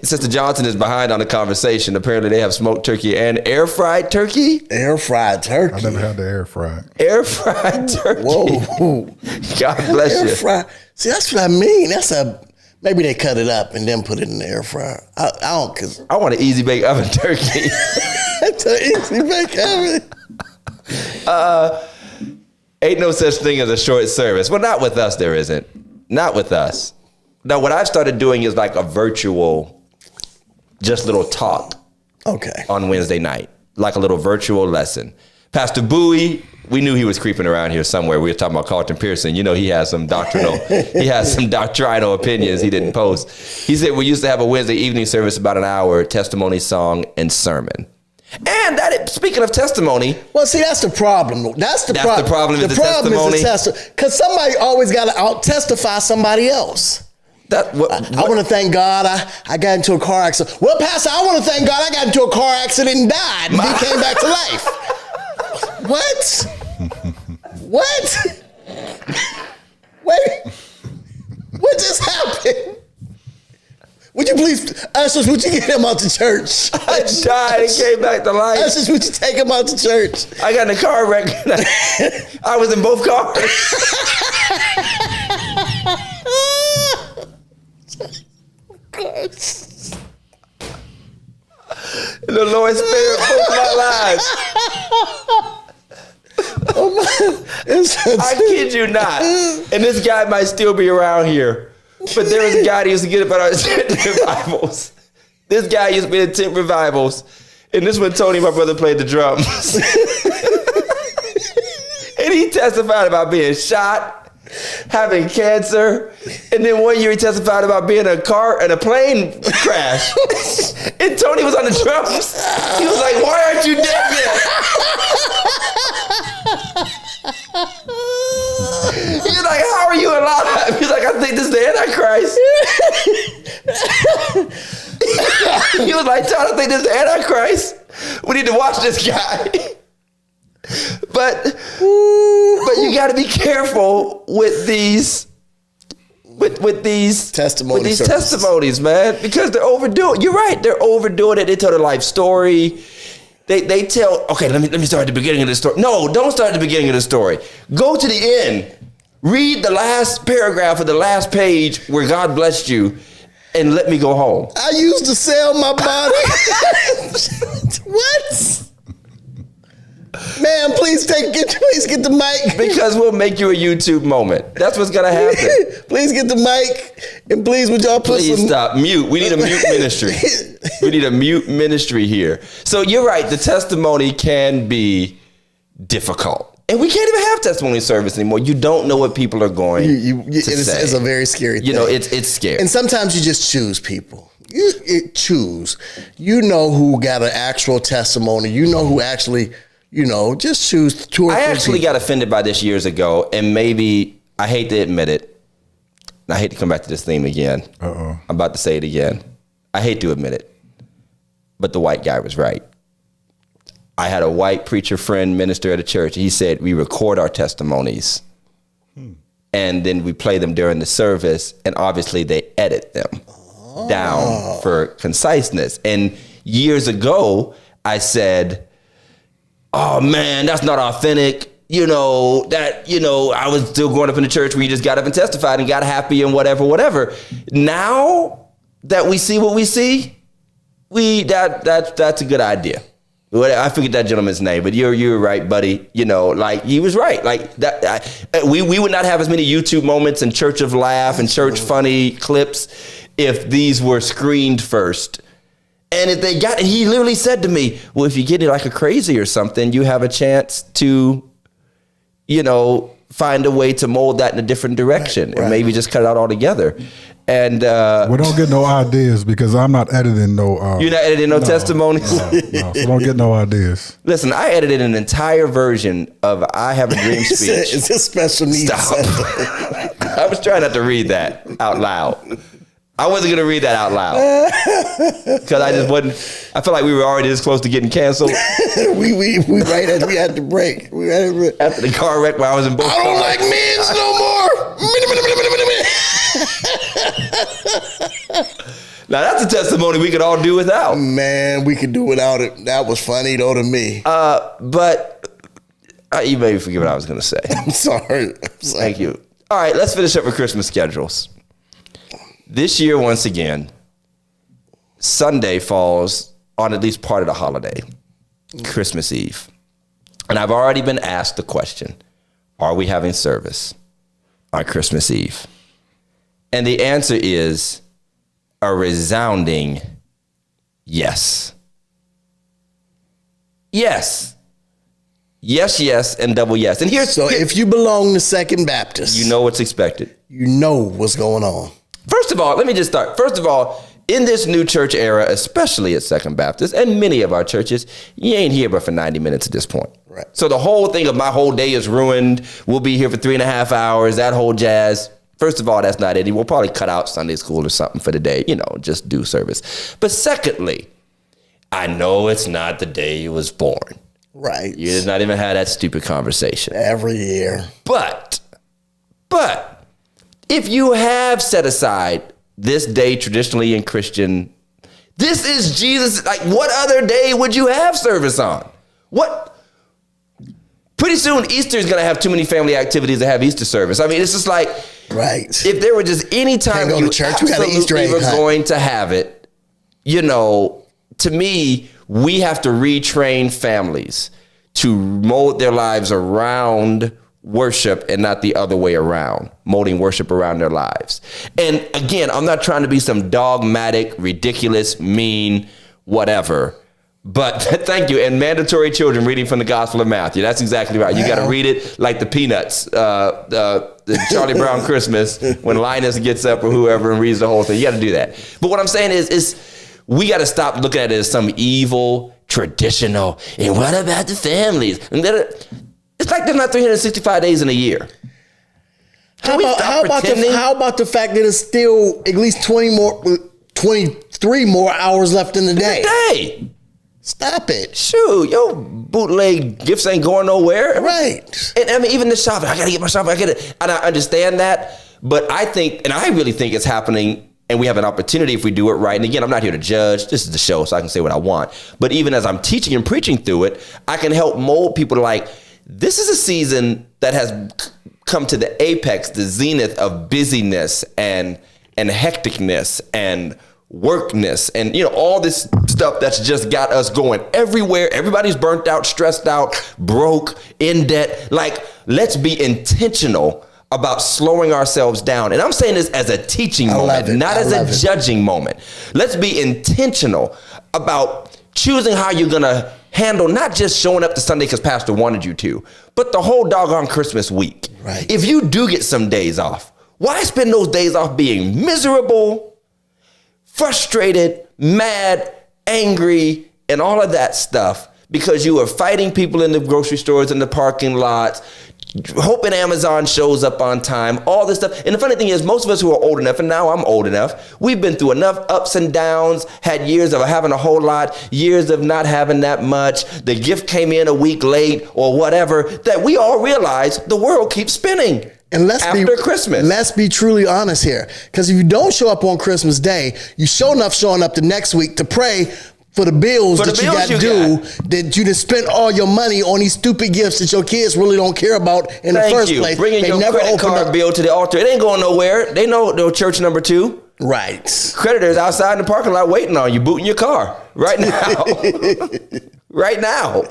[SPEAKER 1] Sister Johnson is behind on the conversation. Apparently they have smoked turkey and air fried turkey.
[SPEAKER 2] Air fried turkey.
[SPEAKER 3] I never had the air fry.
[SPEAKER 1] Air fried turkey.
[SPEAKER 2] Whoa.
[SPEAKER 1] God bless
[SPEAKER 2] Air
[SPEAKER 1] you.
[SPEAKER 2] fry. See, that's what I mean. Maybe they cut it up and then put it in the air fryer. I don't, because
[SPEAKER 1] I want an easy bake oven turkey.
[SPEAKER 2] that's an easy make oven.
[SPEAKER 1] Ain't no such thing as a short service. Well, not with us, there isn't. Not with us. Now, what I've started doing is like a virtual, just little talk
[SPEAKER 2] Okay.
[SPEAKER 1] on Wednesday night, like a little virtual lesson. Pastor Bowie, we knew he was creeping around here somewhere. We were talking about Carlton Pearson. He has some doctrinal opinions he didn't post. He said we used to have a Wednesday evening service, about an hour, testimony, song, and sermon. And speaking of testimony,
[SPEAKER 2] Well, see, that's the problem. That's the
[SPEAKER 1] That's the problem is the testimony.
[SPEAKER 2] Because somebody always got to out-testify somebody else.
[SPEAKER 1] I
[SPEAKER 2] I want to thank God I got into a car accident. Well, Pastor, I want to thank God I got into a car accident and died and then came back to life. What? What? Wait. What just happened? Would you please, ushers, would you get him out to church?
[SPEAKER 1] I died and came back to life.
[SPEAKER 2] Ushers, would you take him out to church?
[SPEAKER 1] I got in a car wreck. I was in both cars. The Lord spared both my lives. I kid you not. And this guy might still be around here. But there was a guy that used to get up at our tent revivals. This guy used to be at tent revivals. And this one, Tony, my brother, played the drums. And he testified about being shot, having cancer. And then one year he testified about being in a plane crash. And Tony was on the drums. He was like, why aren't you dead yet? He's like, how are you alive? He's like, I think this is the Antichrist. He was like, Todd, I think this is the Antichrist. We need to watch this guy. But you got to be careful with these testimonies, man, because they're overdoing. You're right, they're overdoing it. They tell their life story. They tell. Okay, let me start at the beginning of the story. No, don't start at the beginning of the story. Go to the end. Read the last paragraph of the last page where God blessed you, and let me go home.
[SPEAKER 2] I used to sell my body. What? Man, please Please get the mic.
[SPEAKER 1] Because we'll make you a YouTube moment. That's what's gonna happen.
[SPEAKER 2] Please get the mic, and please would y'all put
[SPEAKER 1] Please
[SPEAKER 2] some.
[SPEAKER 1] stop. Mute. We need a mute ministry. We need a mute ministry here. So you're right. The testimony can be difficult. And we can't even have testimony service anymore. You don't know what people are going to say.
[SPEAKER 2] It's a very scary thing.
[SPEAKER 1] You know, it's scary.
[SPEAKER 2] And sometimes you just choose people. You choose. You know who got an actual testimony. You know who actually, just choose 2 or 3
[SPEAKER 1] I actually
[SPEAKER 2] people.
[SPEAKER 1] got offended by this years ago, and maybe I hate to admit it. And I hate to come back to this theme again. I'm about to say it again. I hate to admit it, but the white guy was right. I had a white preacher friend, minister at a church. He said, we record our testimonies and then we play them during the service. And obviously they edit them down for conciseness. And years ago, I said, oh man, that's not authentic. I was still growing up in the church where you just got up and testified and got happy and whatever. Now that we see what we see, that's a good idea. I forget that gentleman's name, but you're right, buddy. He was right. Like that, we would not have as many YouTube moments and Church of Laugh and Church Funny clips if these were screened first. And if they got, and he literally said to me, well, if you get it like a crazy or something, you have a chance to, find a way to mold that in a different direction and maybe just cut it out altogether. And
[SPEAKER 3] we don't get no ideas because I'm not editing no.
[SPEAKER 1] You're not editing no testimonies?
[SPEAKER 3] No, so don't get no ideas.
[SPEAKER 1] Listen, I edited an entire version of I Have a Dream speech.
[SPEAKER 2] It's a special needs.
[SPEAKER 1] Stop. I was trying not to read that out loud. I wasn't going to read that out loud because I just wasn't. I felt like we were already this close to getting canceled.
[SPEAKER 2] we right as we had to break.
[SPEAKER 1] After the car wreck where I was in both
[SPEAKER 2] I don't
[SPEAKER 1] cars.
[SPEAKER 2] like men's no more.
[SPEAKER 1] Now that's a testimony we could all do without.
[SPEAKER 2] Man, we could do without it. That was funny though to me.
[SPEAKER 1] But you made me forget what I was going to say.
[SPEAKER 2] I'm sorry.
[SPEAKER 1] Thank you. All right, let's finish up with Christmas schedules. This year, once again, Sunday falls on at least part of the holiday, Christmas Eve. And I've already been asked the question, are we having service on Christmas Eve? And the answer is a resounding yes. Yes. Yes, and double yes. And
[SPEAKER 2] if you belong to Second Baptist,
[SPEAKER 1] you know what's expected.
[SPEAKER 2] You know what's going on.
[SPEAKER 1] First of all, let me just start. First of all, in this new church era, especially at Second Baptist and many of our churches, you ain't here but for 90 minutes at this point.
[SPEAKER 2] Right.
[SPEAKER 1] So the whole thing of my whole day is ruined. We'll be here for 3.5 hours, that whole jazz. First of all, that's not it. We'll probably cut out Sunday school or something for the day, just do service. But secondly, I know it's not the day you was born.
[SPEAKER 2] Right.
[SPEAKER 1] You did not even have that stupid conversation.
[SPEAKER 2] Every year.
[SPEAKER 1] But if you have set aside this day traditionally in Christian, this is Jesus. Like, what other day would you have service on? What? Pretty soon, Easter is going to have too many family activities to have Easter service. I mean, it's just like,
[SPEAKER 2] right.
[SPEAKER 1] If there were just any time
[SPEAKER 2] go
[SPEAKER 1] you
[SPEAKER 2] to church, we got an Easter
[SPEAKER 1] absolutely
[SPEAKER 2] egg
[SPEAKER 1] were
[SPEAKER 2] hunt.
[SPEAKER 1] going to have it, to me, we have to retrain families to mold their lives around worship and not the other way around, molding worship around their lives. And again, I'm not trying to be some dogmatic, ridiculous, mean, whatever. But thank you. And mandatory children reading from the Gospel of Matthew. That's exactly right. You got to read it like the Peanuts, the Charlie Brown Christmas, when Linus gets up or whoever and reads the whole thing. You got to do that. But what I'm saying is we got to stop looking at it as some evil, traditional, and what about the families? And it's like there's not 365 days in a year.
[SPEAKER 2] How about the fact that it's still at least 23 more hours left in the day? Stop it.
[SPEAKER 1] Shoot, your bootleg gifts ain't going nowhere.
[SPEAKER 2] Right.
[SPEAKER 1] And I mean, even the shopping, I got to get my shopping. I get it. And I understand that. But I think, and I really think it's happening, and we have an opportunity if we do it right. And again, I'm not here to judge. This is the show, so I can say what I want. But even as I'm teaching and preaching through it, I can help mold people to like, this is a season that has come to the apex, the zenith of busyness and hecticness and workness and, all this stuff that's just got us going everywhere. Everybody's burnt out, stressed out, broke, in debt. Like, let's be intentional about slowing ourselves down. And I'm saying this as a teaching moment, not as a judging moment. Let's be intentional about choosing how you're going to handle not just showing up to Sunday because Pastor wanted you to, but the whole doggone Christmas week.
[SPEAKER 2] Right.
[SPEAKER 1] If you do get some days off, why spend those days off being miserable, frustrated, mad, angry, and all of that stuff because you are fighting people in the grocery stores and the parking lots, hoping Amazon shows up on time, all this stuff. And the funny thing is, most of us who are old enough, and now I'm old enough, we've been through enough ups and downs, had years of having a whole lot, years of not having that much. The gift came in a week late or whatever, that we all realize the world keeps spinning.
[SPEAKER 2] And
[SPEAKER 1] after Christmas.
[SPEAKER 2] Let's be truly honest here. Because if you don't show up on Christmas Day, you sure enough showing up the next week to pray for the bills that you got due, that you just spent all your money on these stupid gifts that your kids really don't care about in the first place.
[SPEAKER 1] Bringing your credit card bill to the altar. It ain't going nowhere. They know the church number 2.
[SPEAKER 2] Right.
[SPEAKER 1] Creditors outside in the parking lot waiting on you, booting your car right now. Right now.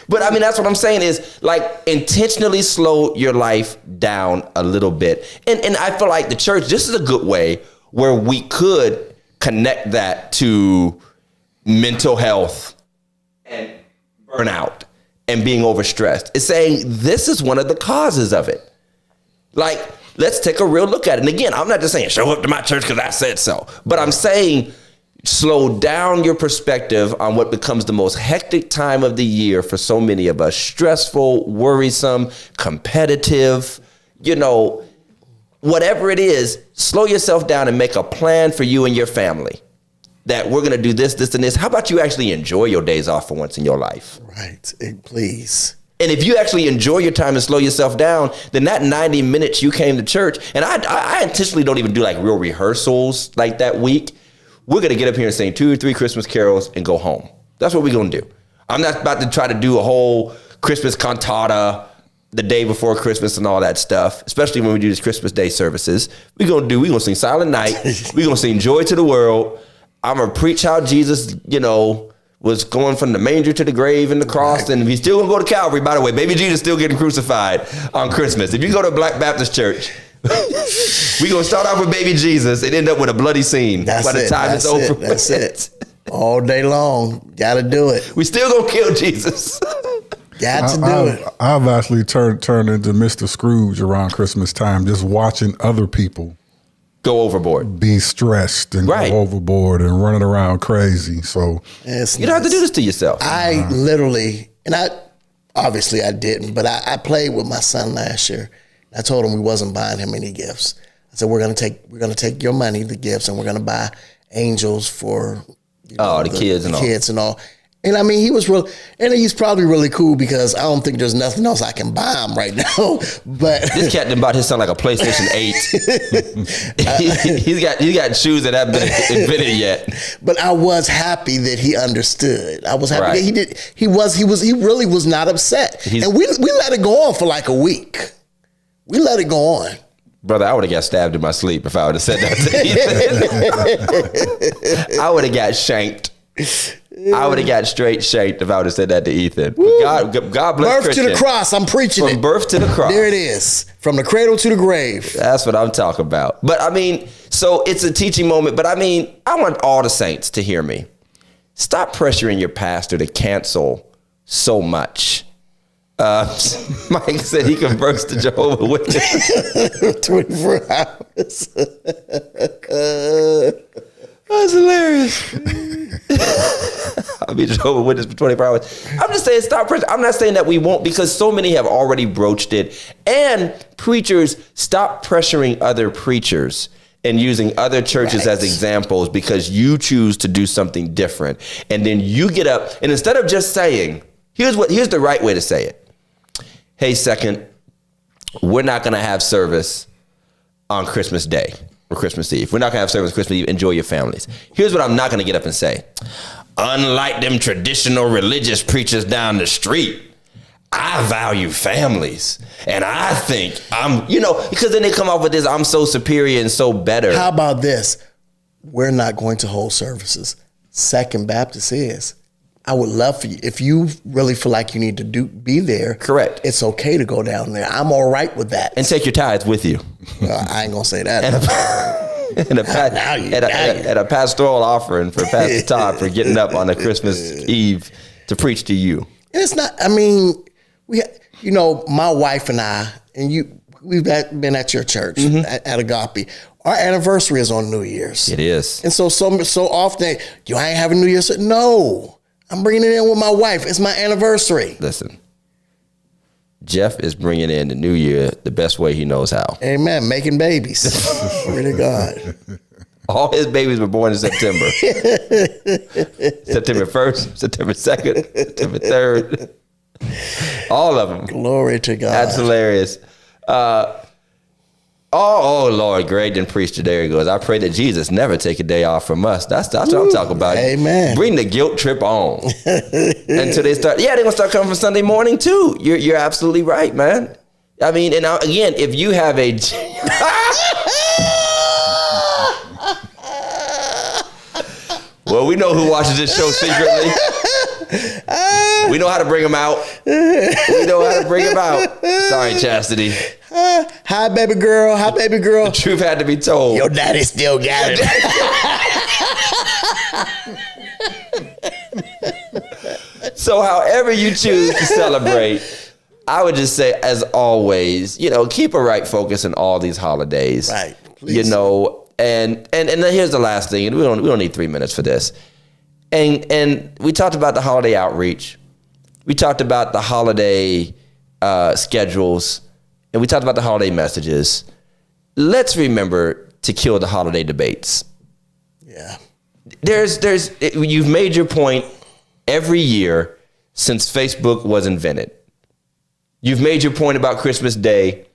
[SPEAKER 1] But I mean, that's what I'm saying is, like, intentionally slow your life down a little bit. And I feel like the church, this is a good way where we could connect that to mental health and burnout and being overstressed. It's saying this is one of the causes of it. Like, let's take a real look at it. And again, I'm not just saying show up to my church because I said so, but I'm saying slow down your perspective on what becomes the most hectic time of the year for so many of us. Stressful, worrisome, competitive, whatever it is, slow yourself down and make a plan for you and your family. That we're going to do this, this, and this. How about you actually enjoy your days off for once in your life?
[SPEAKER 2] Right. Please.
[SPEAKER 1] And if you actually enjoy your time and slow yourself down, then that 90 minutes you came to church, and I intentionally don't even do like real rehearsals like that week. We're going to get up here and sing 2 or 3 Christmas carols and go home. That's what we're going to do. I'm not about to try to do a whole Christmas cantata the day before Christmas and all that stuff, especially when we do these Christmas Day services. We're going to sing Silent Night. We're going to sing Joy to the World. I'm going to preach how Jesus, was going from the manger to the grave and the cross. And he's still going to go to Calvary. By the way, baby Jesus still getting crucified on Christmas. If you go to a Black Baptist church, we're going to start off with baby Jesus and end up with a bloody scene by the time it's over.
[SPEAKER 2] That's it. All day long. Got to do it.
[SPEAKER 1] We still going to kill Jesus.
[SPEAKER 2] Got to do it.
[SPEAKER 3] I've actually turned into Mr. Scrooge around Christmas time, just watching other people
[SPEAKER 1] go overboard,
[SPEAKER 3] be stressed and go overboard and running around crazy. So
[SPEAKER 1] you don't have to do this to yourself.
[SPEAKER 2] I literally, and obviously I didn't, but I played with my son last year. I told him we wasn't buying him any gifts. I said we're gonna take your money, the gifts, and we're gonna buy angels for
[SPEAKER 1] the kids and all.
[SPEAKER 2] And I mean, he was real, and he's probably really cool because I don't think there's nothing else I can buy him right now. But
[SPEAKER 1] this cat done bought his son like a PlayStation 8. he's got shoes that haven't been invented yet.
[SPEAKER 2] But I was happy that he understood. I was happy that he did. He really was not upset. And we let it go on for like a week. We let it go on.
[SPEAKER 1] Brother, I would have got stabbed in my sleep if I would have said that to Ethan. I would have got shanked. I would have got straight shanked if I would have said that to Ethan. God bless
[SPEAKER 2] Christian. Birth to the cross. I'm preaching
[SPEAKER 1] From birth to the cross.
[SPEAKER 2] There it is. From the cradle to the grave.
[SPEAKER 1] That's what I'm talking about. But I mean, so it's a teaching moment. But I mean, I want all the saints to hear me. Stop pressuring your pastor to cancel so much. Mike said he converts to Jehovah's Witness.
[SPEAKER 2] 24 hours.
[SPEAKER 1] That's hilarious. I'll be Jehovah's Witness for 24 hours. I'm just saying stop pressure. I'm not saying that we won't, because so many have already broached it. And preachers, stop pressuring other preachers and using other churches as examples because you choose to do something different. And then you get up and instead of just saying, here's the right way to say it. Hey, second, we're not going to have service on Christmas Day or Christmas Eve. We're not going to have service Christmas Eve. Enjoy your families. Here's what I'm not going to get up and say. Unlike them traditional religious preachers down the street, I value families. And I think because then they come off with this, I'm so superior and so better.
[SPEAKER 2] How about this? we're not going to hold services. Second Baptist is. I would love for you, if you really feel like you need to be there.
[SPEAKER 1] Correct.
[SPEAKER 2] It's okay to go down there. I'm all right with that.
[SPEAKER 1] And take your tithes with you.
[SPEAKER 2] I ain't gonna say that.
[SPEAKER 1] And a pastoral offering for Pastor Todd for getting up on a Christmas Eve to preach to you.
[SPEAKER 2] And it's not. I mean, my wife and I, and we've been at your church at Agape. Our anniversary is on New Year's.
[SPEAKER 1] It is.
[SPEAKER 2] And so often, you ain't having New Year's. No, I'm bringing it in with my wife. It's my anniversary.
[SPEAKER 1] Listen, Jeff is bringing in the new year the best way he knows how.
[SPEAKER 2] Amen. Making babies. Glory to God.
[SPEAKER 1] All his babies were born in September. September 1st, September 2nd, September 3rd. All of them.
[SPEAKER 2] Glory to God.
[SPEAKER 1] That's hilarious. Oh Lord, Greg didn't preach today. There he goes. I pray that Jesus never take a day off from us. That's what I'm talking about.
[SPEAKER 2] Amen.
[SPEAKER 1] Bring the guilt trip on until they start. Yeah, they're gonna start coming for Sunday morning too. You're absolutely right, man. I mean, and again, if you have a well, we know who watches this show secretly. We know how to bring them out. We know how to bring them out. Sorry, Chastity.
[SPEAKER 2] Hi, baby girl. Hi, baby girl.
[SPEAKER 1] The truth had to be told.
[SPEAKER 2] Your daddy still got it.
[SPEAKER 1] So however you choose to celebrate, I would just say, as always, keep a right focus in all these holidays.
[SPEAKER 2] Right. Please.
[SPEAKER 1] And then here's the last thing, and we don't need 3 minutes for this. And we talked about the holiday outreach. We talked about the holiday schedules. And we talked about the holiday messages. Let's remember to kill the holiday debates.
[SPEAKER 2] Yeah.
[SPEAKER 1] You've made your point every year since Facebook was invented. You've made your point about Christmas Day.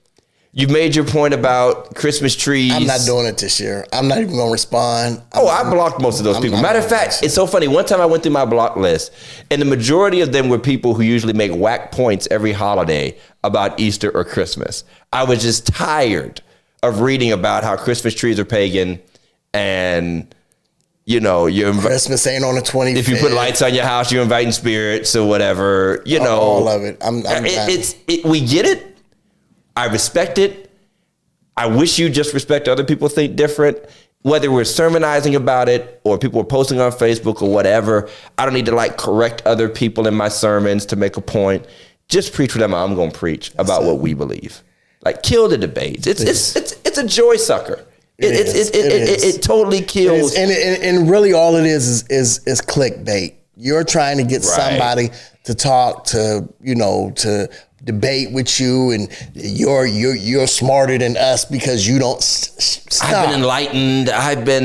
[SPEAKER 1] You've made your point about Christmas trees.
[SPEAKER 2] I'm not doing it this year. I'm not even going to respond.
[SPEAKER 1] I blocked most of those people. Matter of fact, it's so funny. One time I went through my block list, and the majority of them were people who usually make whack points every holiday about Easter or Christmas. I was just tired of reading about how Christmas trees are pagan, and
[SPEAKER 2] Christmas ain't on the 25th.
[SPEAKER 1] If you put lights on your house, you're inviting spirits or whatever.
[SPEAKER 2] All of it.
[SPEAKER 1] We get it. I respect it. I wish you just respect other people think different. Whether we're sermonizing about it or people are posting on Facebook or whatever, I don't need to correct other people in my sermons to make a point. Just preach whatever I'm going to preach about what we believe. Kill the debates. It's a joy sucker. It totally kills.
[SPEAKER 2] And really all it is clickbait. You're trying to get somebody to talk to debate with you, and you're smarter than us because you don't stop.
[SPEAKER 1] I've been enlightened.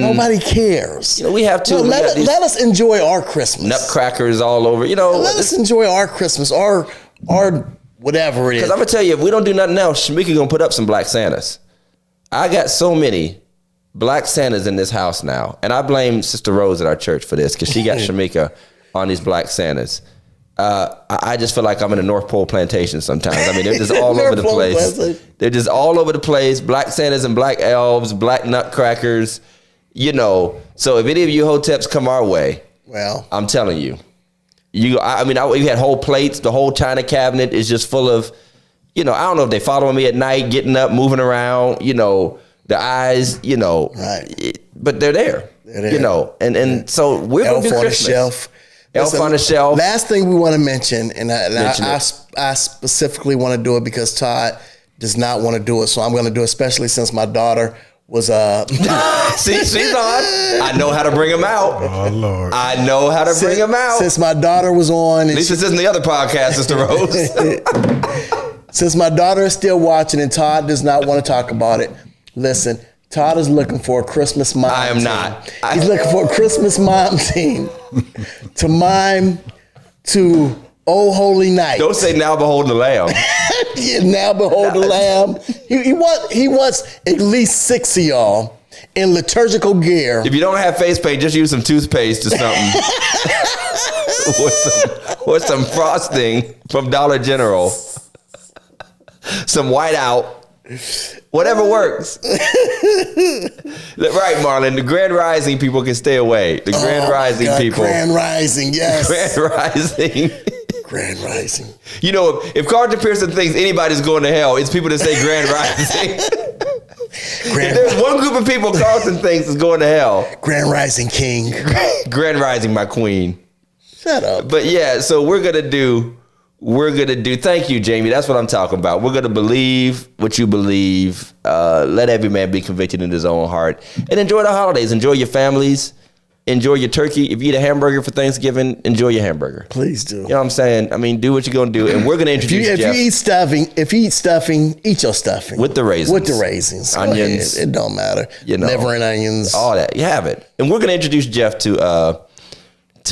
[SPEAKER 2] Nobody cares.
[SPEAKER 1] We have to.
[SPEAKER 2] Let us enjoy our Christmas.
[SPEAKER 1] Nutcrackers all over. Let
[SPEAKER 2] us enjoy our Christmas, our whatever it is.
[SPEAKER 1] Because I'm gonna tell you, if we don't do nothing else, Shamika gonna put up some black Santas. I got so many black Santas in this house now, and I blame Sister Rose at our church for this because she got Shamika on these black Santas. I just feel like I'm in a North Pole plantation sometimes. I mean, they're just all over the place. They're just all over the place. Black Santas and black elves, black nutcrackers, So if any of you hoteps come our way,
[SPEAKER 2] well,
[SPEAKER 1] I'm telling you, you had whole plates. The whole china cabinet is just full of, I don't know if they following me at night, getting up, moving around, the eyes,
[SPEAKER 2] right.
[SPEAKER 1] But they're there, and so we're going to do Christmas.
[SPEAKER 2] Shelf.
[SPEAKER 1] Elf on the shelf.
[SPEAKER 2] Last thing we want to mention, and I specifically want to do it because Todd does not want to do it, so I'm going to do it, especially since my daughter was
[SPEAKER 1] See, she's on. I know how to bring him out.
[SPEAKER 3] Oh Lord.
[SPEAKER 1] I know how to bring him out.
[SPEAKER 2] Since my daughter was on.
[SPEAKER 1] At least this isn't the other podcast, Sister Rose.
[SPEAKER 2] Since my daughter is still watching and Todd does not want to talk about it, listen, Todd is looking for a Christmas mime.
[SPEAKER 1] I am not.
[SPEAKER 2] He's looking for a Christmas mime team to mime to Oh Holy Night.
[SPEAKER 1] Don't say Now Behold the Lamb.
[SPEAKER 2] Yeah, Now Behold the Lamb. He wants at least 6 of y'all in liturgical gear.
[SPEAKER 1] If you don't have face paint, just use some toothpaste or something. or some frosting from Dollar General. Some whiteout. Whatever works. Right, Marlon. The Grand Rising people can stay away. The Grand Rising
[SPEAKER 2] God,
[SPEAKER 1] people.
[SPEAKER 2] Grand Rising, yes.
[SPEAKER 1] Grand Rising.
[SPEAKER 2] Grand Rising.
[SPEAKER 1] You know, if Carlton Pearson thinks anybody's going to hell, it's people that say Grand Rising. If there's one group of people Carlton thinks is going to hell.
[SPEAKER 2] Grand Rising King.
[SPEAKER 1] Grand Rising, my queen.
[SPEAKER 2] Shut up.
[SPEAKER 1] But yeah, so we're gonna do. Thank you, Jamie. That's what I'm talking about. We're gonna believe what you believe. Let every man be convicted in his own heart, and enjoy the holidays. Enjoy your families. Enjoy your turkey. If you eat a hamburger for Thanksgiving, enjoy your hamburger.
[SPEAKER 2] Please do.
[SPEAKER 1] You know what I'm saying? I mean, do what you're gonna do, and we're gonna introduce
[SPEAKER 2] If
[SPEAKER 1] Jeff
[SPEAKER 2] you eat stuffing, eat your stuffing
[SPEAKER 1] with the raisins.
[SPEAKER 2] With the raisins, Go
[SPEAKER 1] onions.
[SPEAKER 2] ahead. It don't matter.
[SPEAKER 1] You know,
[SPEAKER 2] liver and onions,
[SPEAKER 1] all that. You have it, and we're gonna introduce Jeff to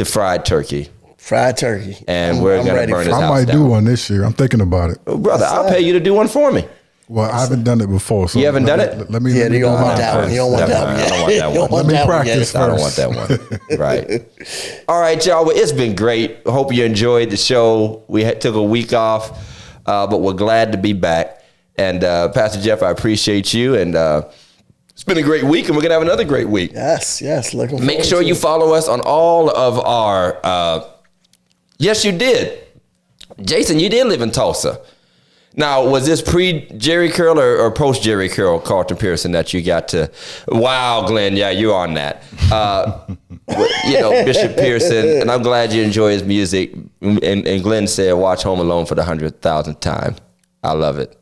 [SPEAKER 1] fried turkey.
[SPEAKER 2] Fried turkey,
[SPEAKER 1] And we're going to burn his house
[SPEAKER 3] I might
[SPEAKER 1] down.
[SPEAKER 3] do one this year. I'm thinking about it.
[SPEAKER 1] Oh, brother, I'll pay you to do one for me.
[SPEAKER 3] Well, I haven't done it before. So
[SPEAKER 1] You haven't done it?
[SPEAKER 3] Let me.
[SPEAKER 2] Yeah,
[SPEAKER 3] let me
[SPEAKER 2] you don't
[SPEAKER 3] do
[SPEAKER 2] want
[SPEAKER 3] it
[SPEAKER 2] that one.
[SPEAKER 3] first.
[SPEAKER 2] You don't want that one.
[SPEAKER 1] I don't want that
[SPEAKER 2] You don't
[SPEAKER 1] one.
[SPEAKER 2] want
[SPEAKER 3] Let me
[SPEAKER 2] that one yet.
[SPEAKER 3] practice
[SPEAKER 1] I don't want that one. Right. All right, y'all. Well, it's been great. Hope you enjoyed the show. We took a week off, but we're glad to be back. And Pastor Jeff, I appreciate you. And it's been a great week, and we're going to have another great week.
[SPEAKER 2] Yes. Looking.
[SPEAKER 1] Make sure you follow us on all of our. Yes, you did. Jason, you did live in Tulsa. Now, was this pre-Jerry Curl or post-Jerry Curl, Carlton Pearson, that you got to? Wow, Glenn, yeah, you're on that. Bishop Pearson, and I'm glad you enjoy his music. And Glenn said, watch Home Alone for the 100,000th time. I love it.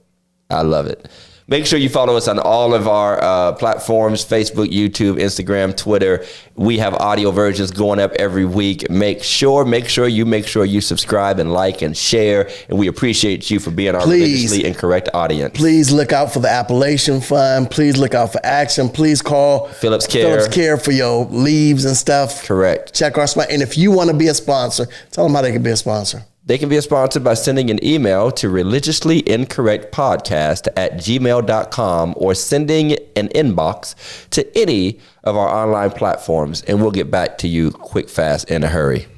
[SPEAKER 1] Make sure you follow us on all of our platforms, Facebook, YouTube, Instagram, Twitter. We have audio versions going up every week. Make sure you subscribe and like and share. And we appreciate you for being our religiously incorrect audience.
[SPEAKER 2] Please look out for the Appalachian Fund. Please look out for Action. Please call
[SPEAKER 1] Phillips Care
[SPEAKER 2] for your leaves and stuff.
[SPEAKER 1] Correct.
[SPEAKER 2] Check our spot. And if you want to be a sponsor, tell them how they can be a sponsor.
[SPEAKER 1] They can be a sponsor by sending an email to religiouslyincorrectpodcast@gmail.com or sending an inbox to any of our online platforms, and we'll get back to you quick, fast, in a hurry.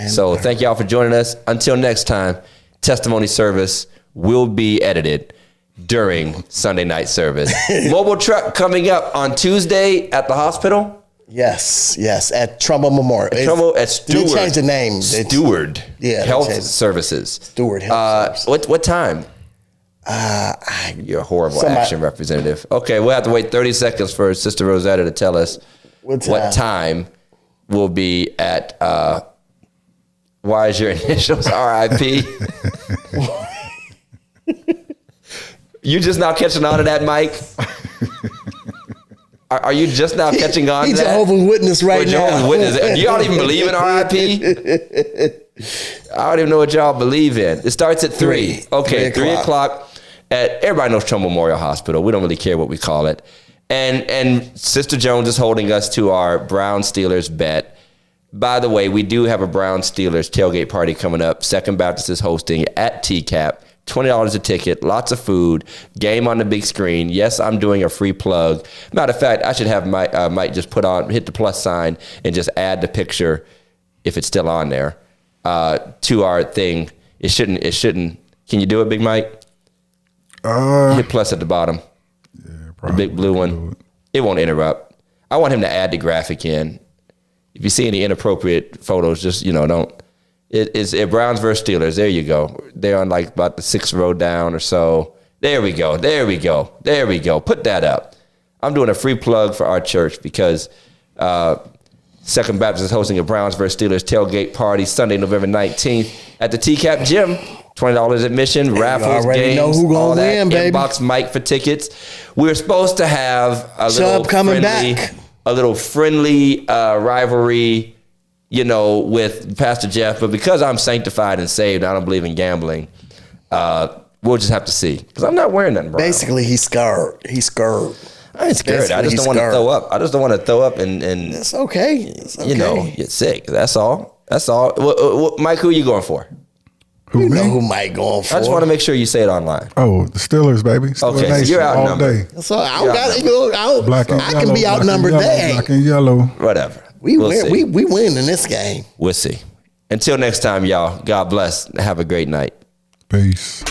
[SPEAKER 1] So thank y'all for joining us. Until next time, testimony service will be edited during Sunday night service. Mobile truck coming up on Tuesday at the hospital.
[SPEAKER 2] Yes, at Trumbull Memorial.
[SPEAKER 1] At Steward.
[SPEAKER 2] They changed the name.
[SPEAKER 1] Steward.
[SPEAKER 2] Yeah,
[SPEAKER 1] Health Services.
[SPEAKER 2] Steward Health Services.
[SPEAKER 1] What time? You're a horrible action representative. Okay, we'll have to wait 30 seconds for Sister Rosetta to tell us what time will be at. Why is your initials RIP? You just now catching on to that, Mike? Are you just now catching on to that?
[SPEAKER 2] He's Jehovah's Witness right now.
[SPEAKER 1] Jehovah's Witness. Do y'all even believe in RIP? I don't even know what y'all believe in. It starts at 3. Okay, 3 o'clock at, everybody knows Trumbull Memorial Hospital. We don't really care what we call it. And Sister Jones is holding us to our Brown Steelers bet. By the way, we do have a Brown Steelers tailgate party coming up. Second Baptist is hosting at TCAP. $20 a ticket, lots of food, game on the big screen. Yes, I'm doing a free plug. Matter of fact, I should have Mike just hit the plus sign and just add the picture, if it's still on there, to our thing. It shouldn't. Can you do it, Big Mike? Hit plus at the bottom.
[SPEAKER 3] Yeah,
[SPEAKER 1] the big blue one. It won't interrupt. I want him to add the graphic in. If you see any inappropriate photos, just, don't. It's Browns versus Steelers. There you go. They're on like about the 6th row down or so. There we go. Put that up. I'm doing a free plug for our church because Second Baptist is hosting a Browns versus Steelers tailgate party Sunday, November 19th at the TCAP Gym. $20 admission, raffles, games,
[SPEAKER 2] know who gonna
[SPEAKER 1] all that.
[SPEAKER 2] win, baby.
[SPEAKER 1] Inbox Mike for tickets. We're supposed to have a little friendly rivalry, with Pastor Jeff, but because I'm sanctified and saved, I don't believe in gambling. We'll just have to see, because I'm not wearing nothing brown.
[SPEAKER 2] Basically, he's scared. I
[SPEAKER 1] ain't scared. I just don't want to throw up. And
[SPEAKER 2] it's okay.
[SPEAKER 1] Get sick. That's all. Mike, who are you going for?
[SPEAKER 2] You know who Mike going for.
[SPEAKER 1] I just want to make sure you say it online.
[SPEAKER 3] Oh, the Steelers, baby. Steelers
[SPEAKER 1] Okay, so you're outnumbered.
[SPEAKER 3] all day.
[SPEAKER 2] So I don't got
[SPEAKER 3] Black and
[SPEAKER 2] I
[SPEAKER 3] yellow,
[SPEAKER 2] can be outnumbered.
[SPEAKER 3] black and yellow.
[SPEAKER 1] Whatever.
[SPEAKER 2] We'll
[SPEAKER 1] see.
[SPEAKER 2] we win in this game.
[SPEAKER 1] We'll see. Until next time, y'all. God bless. Have a great night.
[SPEAKER 3] Peace.